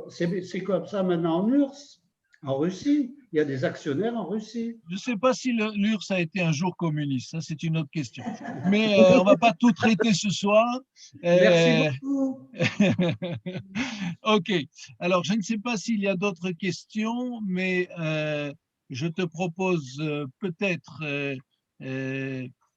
c'est comme ça maintenant en URSS, en Russie. Il y a des actionnaires en Russie. Je ne sais pas si l'URSS a été un jour communiste. Ça, c'est une autre question. Mais on ne va pas tout traiter ce soir. Merci beaucoup. OK. Alors, je ne sais pas s'il y a d'autres questions, mais je te propose peut-être...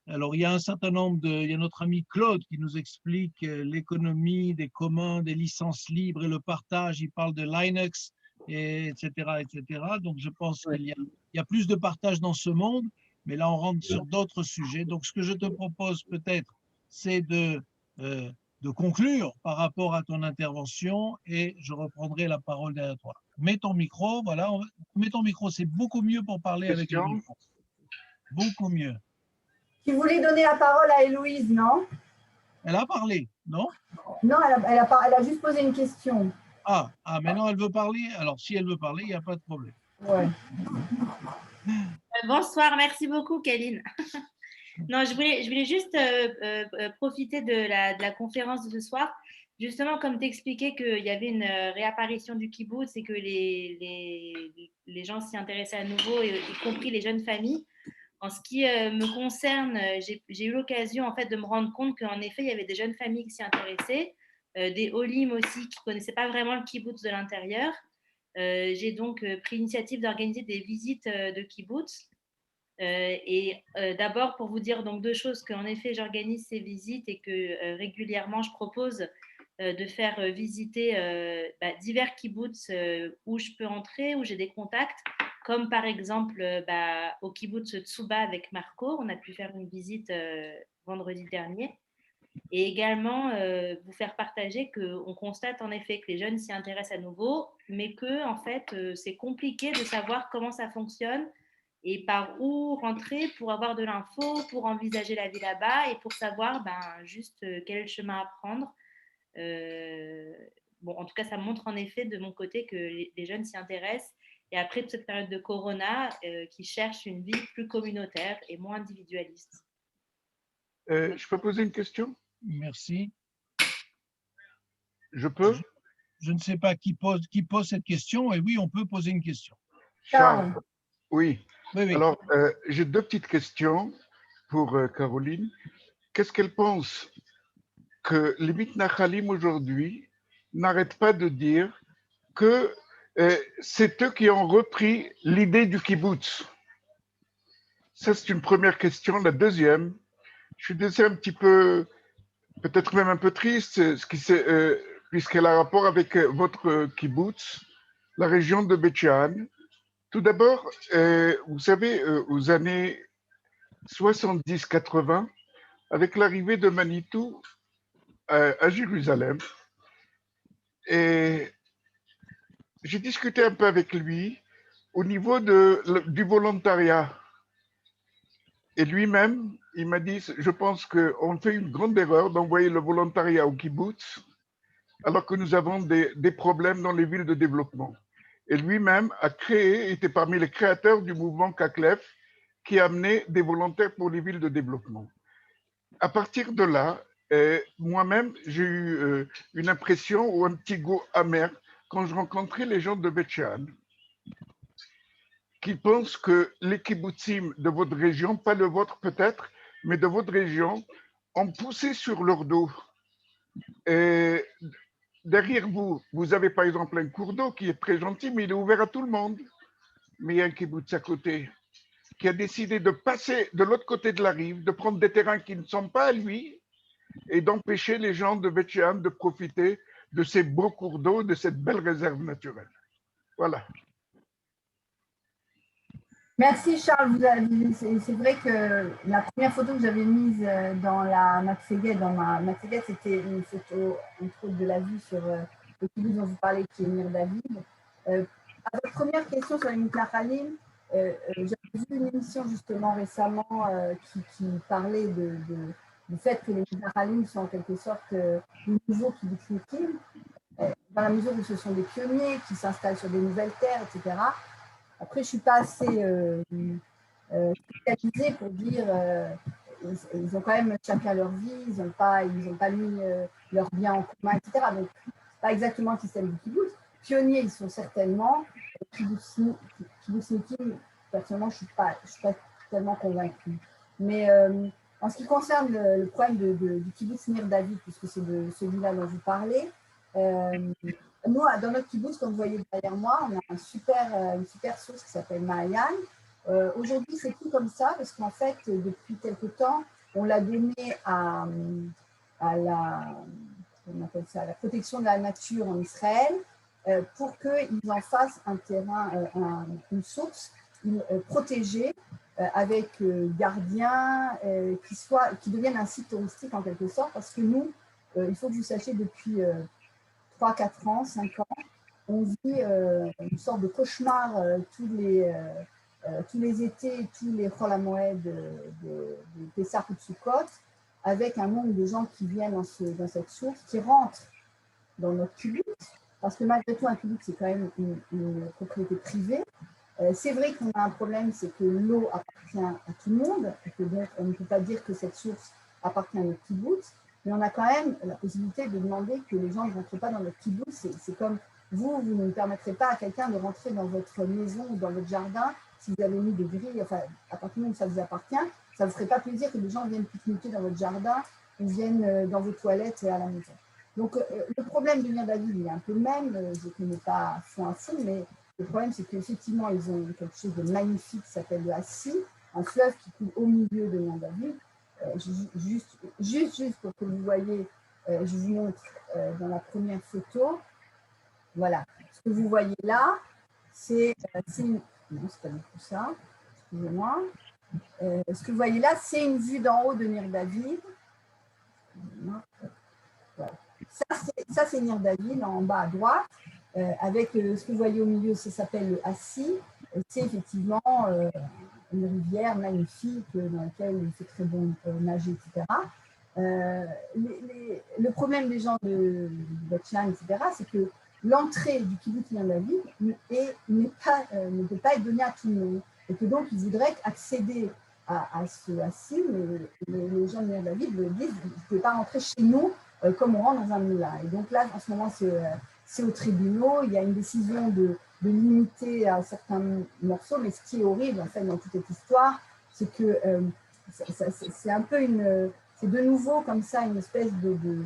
alors, il y a un certain nombre il y a notre ami Claude qui nous explique l'économie des communs, des licences libres et le partage. Il parle de Linux, etc., etc. Donc, je pense qu'il y a plus de partage dans ce monde. mais là, on rentre sur d'autres sujets. Donc, ce que je te propose peut-être, c'est de conclure par rapport à ton intervention et je reprendrai la parole derrière toi. Mets ton micro, voilà. Mets ton micro, c'est beaucoup mieux pour parler avec le micro. Beaucoup mieux. Tu voulais donner la parole à Héloïse, non? Elle a parlé, non? Non, elle a juste posé une question. Ah, maintenant elle veut parler. Alors, si elle veut parler, il n'y a pas de problème. Ouais. Bonsoir, merci beaucoup, Kéline. Non, je voulais juste profiter de la conférence de ce soir. Justement, comme t'expliquais qu'il y avait une réapparition du kibbutz et que les gens s'y intéressaient à nouveau, y compris les jeunes familles. En ce qui me concerne, j'ai eu l'occasion en fait de me rendre compte qu'en effet, il y avait des jeunes familles qui s'y intéressaient, des Olim aussi qui ne connaissaient pas vraiment le kibbutz de l'intérieur. J'ai donc pris l'initiative d'organiser des visites de kibbutz. D'abord, pour vous dire donc deux choses, qu'en effet, j'organise ces visites et que régulièrement, je propose de faire visiter divers kibbutz où je peux entrer, où j'ai des contacts, comme par exemple au kibbutz Tsuba avec Marco. On a pu faire une visite vendredi dernier. Et également, vous faire partager qu'on constate en effet que les jeunes s'y intéressent à nouveau, mais que en fait, c'est compliqué de savoir comment ça fonctionne et par où rentrer pour avoir de l'info, pour envisager la vie là-bas et pour savoir juste quel est le chemin à prendre. Bon, en tout cas, ça montre en effet de mon côté que les jeunes s'y intéressent. Et après toute cette période de corona, qui cherchent une vie plus communautaire et moins individualiste. Je peux poser une question? Merci. Je peux? Je ne sais pas qui pose cette question. Et oui, on peut poser une question. Charles. Oui. Oui. Alors, j'ai deux petites questions pour Caroline. Qu'est-ce qu'elle pense que les mitnachalim aujourd'hui n'arrêtent pas de dire que c'est eux qui ont repris l'idée du kibbutz? Ça, c'est une première question. La deuxième, je suis déjà un petit peu, peut-être même un peu triste, puisqu'elle a rapport avec votre kibbutz, la région de Beit Shean. Tout d'abord, vous savez, aux années 70-80, avec l'arrivée de Manitou à Jérusalem, et j'ai discuté un peu avec lui au niveau du volontariat. Et lui-même, il m'a dit, je pense qu'on fait une grande erreur d'envoyer le volontariat au kibbutz, alors que nous avons des problèmes dans les villes de développement. Et lui-même a créé, était parmi les créateurs du mouvement Kaklef, qui a amené des volontaires pour les villes de développement. À partir de là, moi-même, j'ai eu une impression ou un petit goût amer quand je rencontrais les gens de Beit Shean, qui pensent que les kibbutzim de votre région, pas le vôtre peut-être, mais de votre région, ont poussé sur leur dos. Et derrière vous, vous avez par exemple un cours d'eau qui est très gentil, mais il est ouvert à tout le monde. Mais il y a un kibbutz à côté qui a décidé de passer de l'autre côté de la rive, de prendre des terrains qui ne sont pas à lui et d'empêcher les gens de Beit Shean de profiter de ces beaux cours d'eau, de cette belle réserve naturelle. Voilà. Merci Charles. C'est vrai que la première photo que j'avais mise dans ma Matseguet, c'était une photo entre autres de la vue sur le kibbutz dont vous parlez, qui est Nir David. À votre première question sur les mitnachalim, j'avais vu une émission justement récemment qui parlait du fait que les mitnachalim sont en quelque sorte les nouveaux kibbutznikim, dans la mesure où ce sont des pionniers qui s'installent sur des nouvelles terres, etc. Après, je ne suis pas assez spécialisée pour dire ils ont quand même chacun leur vie, ils n'ont pas mis leurs biens en commun, etc. Donc, ce n'est pas exactement le système du kibbutz. Pionniers, ils sont certainement. Kibbutznikim, personnellement, je ne suis pas tellement convaincue. Mais en ce qui concerne le problème du kibbutz Nir David, puisque c'est de celui-là dont vous parlez, nous, dans notre kibbutz, comme vous voyez derrière moi, on a une super source qui s'appelle Maayan. Aujourd'hui, c'est plus comme ça parce qu'en fait, depuis quelque temps, on l'a donné à la protection de la nature en Israël pour qu'ils en fassent un terrain, une source protégée avec gardiens, qui deviennent un site touristique en quelque sorte, parce que nous, il faut que vous sachiez, depuis 3, 4 ans, 5 ans, on vit une sorte de cauchemar tous les étés, tous les Chol HaMoed de Pessah ou de Sukkot, avec un nombre de gens qui viennent dans cette source, qui rentrent dans notre kibbutz, parce que malgré tout, un kibbutz, c'est quand même une propriété privée. C'est vrai qu'on a un problème, c'est que l'eau appartient à tout le monde, et que donc on ne peut pas dire que cette source appartient à notre kibbutz, mais on a quand même la possibilité de demander que les gens ne rentrent pas dans notre kibbutz. C'est comme vous ne permettrez pas à quelqu'un de rentrer dans votre maison ou dans votre jardin si vous avez mis des grilles, enfin, à partir du moment où ça vous appartient, ça ne vous ferait pas plaisir que les gens viennent pique-niquer dans votre jardin ou viennent dans vos toilettes à la maison. Donc, le problème de Nir David, il est un peu le même. Je ne connais pas fond à fond, mais le problème, c'est qu'effectivement, ils ont quelque chose de magnifique qui s'appelle le Hassi, un fleuve qui coule au milieu de Nir David. Juste pour que vous voyez, je vous montre dans la première photo. Voilà. Ce que vous voyez là, c'est une... Non, c'est pas du tout ça. Excusez-moi. Ce que vous voyez là, c'est une vue d'en haut de Nir David. Voilà. Ça, c'est Nir David, en bas à droite, avec ce que vous voyez au milieu, ça s'appelle le Hassi. C'est effectivement une rivière magnifique dans laquelle il fait très bon nager, etc. Le problème des gens de Bethshan, etc., c'est que l'entrée du kibbutz Nir David ne peut pas être donnée à tout le monde. Et que donc, ils voudraient accéder à ce Hassi, mais les gens de Nir David le disent, vous ne pouvez pas rentrer chez nous comme on rentre dans un moulin. Et donc là, en ce moment, c'est aux tribunaux. Il y a une décision de limiter à certains morceaux, mais ce qui est horrible, en fait, dans toute cette histoire, c'est que c'est un peu c'est de nouveau comme ça une espèce de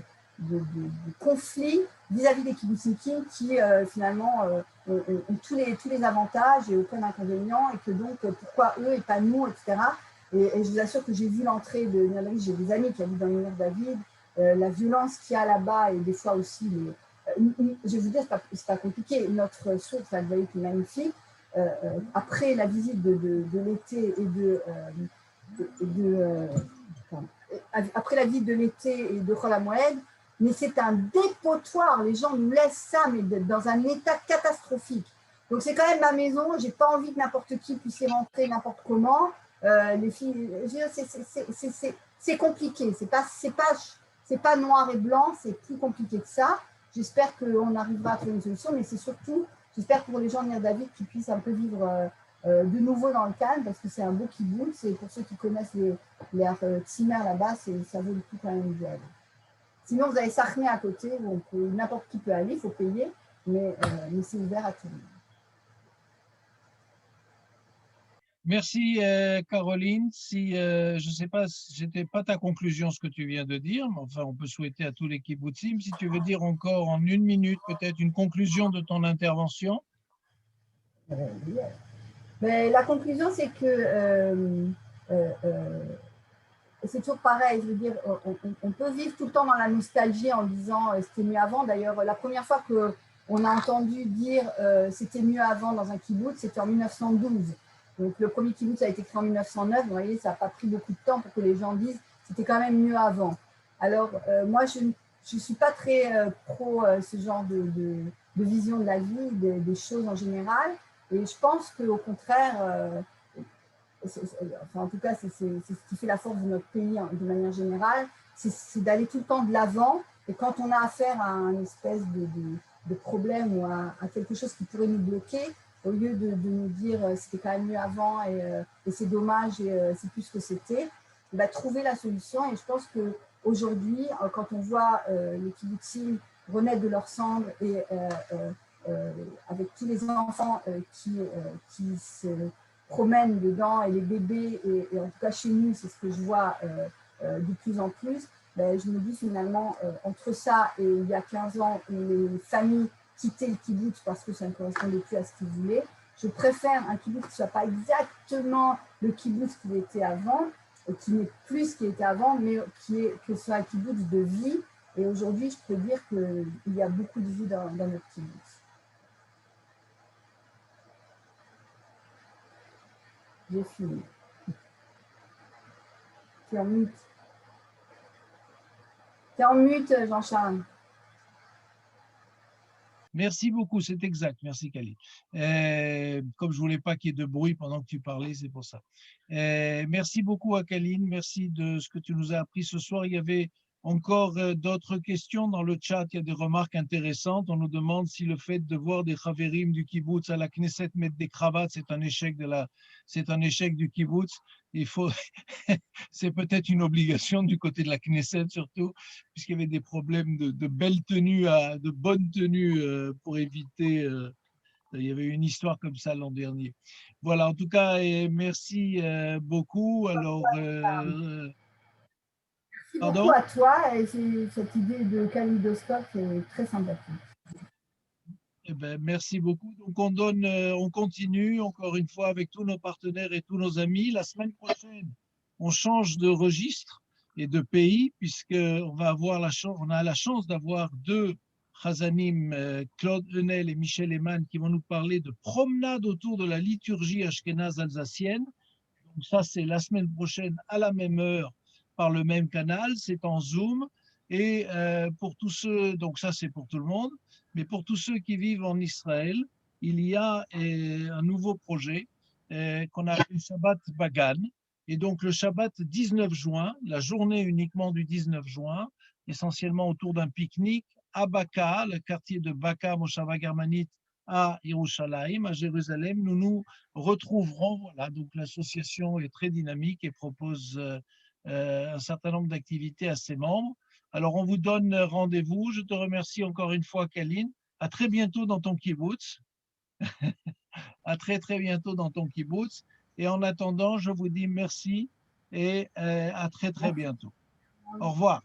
conflit vis-à-vis des kibbutznikim qui finalement ont tous les avantages et aucun inconvénient, et que donc pourquoi eux et pas nous, etc. Et je vous assure que j'ai vu l'entrée de Nir David, j'ai des amis qui habitent dans Nir David, la violence qu'il y a là-bas, et des fois aussi, je vais vous dire, c'est pas compliqué, notre source, vous voyez, qui est magnifique, après la visite de l'été après la visite de l'été et de Chol HaMoed, mais c'est un dépotoir, les gens nous laissent ça, mais dans un état catastrophique. Donc c'est quand même ma maison, j'ai pas envie que n'importe qui puisse y rentrer n'importe comment. Les filles, c'est compliqué, c'est pas noir et blanc, c'est plus compliqué que ça. J'espère qu'on arrivera à trouver une solution, mais c'est surtout, j'espère pour les gens de Nir David qu'ils puissent un peu vivre de nouveau dans le calme, parce que c'est un beau kibbutz, et pour ceux qui connaissent les Tzimer là-bas, ça vaut le coup quand même d'y aller. Sinon, vous avez Sachné à côté, où n'importe qui peut aller, il faut payer, mais c'est ouvert à tout le monde. Merci Caroline. Si je ne sais pas, c'était pas ta conclusion ce que tu viens de dire, mais enfin on peut souhaiter à tous les kibbutzim. Si tu veux dire encore en 1 minute peut-être une conclusion de ton intervention. Mais la conclusion, c'est que c'est toujours pareil. Je veux dire, on peut vivre tout le temps dans la nostalgie en disant c'était mieux avant. D'ailleurs, la première fois qu'on a entendu dire c'était mieux avant dans un kibbutz, c'était en 1912. Donc, le premier kibbutz a été créé en 1909. Vous voyez, ça n'a pas pris beaucoup de temps pour que les gens disent c'était quand même mieux avant. Alors, moi, je ne suis pas très pro ce genre de vision de la vie, des choses en général. Et je pense qu'au contraire, en tout cas, c'est ce qui fait la force de notre pays de manière générale, c'est d'aller tout le temps de l'avant. Et quand on a affaire à un espèce de problème ou à quelque chose qui pourrait nous bloquer, au lieu de nous dire c'était quand même mieux avant et c'est dommage et c'est plus ce que c'était, trouver la solution. Et je pense qu'aujourd'hui, quand on voit les kibbutzim renaître de leur cendre et avec tous les enfants qui se promènent dedans et les bébés, et en tout cas chez nous, c'est ce que je vois de plus en plus, je me dis finalement, entre ça et il y a 15 ans, où les familles quitter le kibbutz parce que ça ne correspondait plus à ce qu'ils voulaient. Je préfère un kibbutz qui ne soit pas exactement le kibbutz qu'il était avant, qui n'est plus ce qu'il était avant, mais que ce soit un kibbutz de vie. Et aujourd'hui, je peux dire qu'il y a beaucoup de vie dans notre kibbutz. J'ai fini. Tu es en mute. Tu es en mute, Jean-Charles. Merci beaucoup, c'est exact. Merci, Khalid. Comme je voulais pas qu'il y ait de bruit pendant que tu parlais, c'est pour ça. Merci beaucoup à Khalid. Merci de ce que tu nous as appris ce soir. Il y avait encore d'autres questions dans le chat. Il y a des remarques intéressantes. On nous demande si le fait de voir des Chaverim du kibbutz à la Knesset mettre des cravates, c'est un échec du kibbutz. Il faut, c'est peut-être une obligation du côté de la Knesset surtout, puisqu'il y avait des problèmes de belles tenues, de bonnes tenues pour éviter. Il y avait une histoire comme ça l'an dernier. Voilà, en tout cas, merci beaucoup. Alors, Merci pardon? beaucoup à toi. Et cette idée de kaléidoscope est très sympathique. Eh ben, merci beaucoup. Donc, on continue encore une fois avec tous nos partenaires et tous nos amis. La semaine prochaine, on change de registre et de pays, puisqu'on va avoir on a la chance d'avoir deux Chazanim, Claude Henel et Michel Eman, qui vont nous parler de promenade autour de la liturgie ashkénaze alsacienne. Donc ça, c'est la semaine prochaine à la même heure par le même canal. C'est en Zoom. Et pour tous ceux, donc ça, c'est pour tout le monde. Mais pour tous ceux qui vivent en Israël, il y a un nouveau projet qu'on a appelé Shabbat Bagan. Et donc le Shabbat 19 juin, la journée uniquement du 19 juin, essentiellement autour d'un pique-nique à Baka, le quartier de Baka, Moshava Germanite, à Yerushalayim, à Jérusalem. Nous nous retrouverons. Voilà, donc l'association est très dynamique et propose un certain nombre d'activités à ses membres. Alors, on vous donne rendez-vous. Je te remercie encore une fois, Kaline. À très bientôt dans ton kibbutz. À très, très bientôt dans ton kibbutz. Et en attendant, je vous dis merci et à très, très bientôt. Au revoir.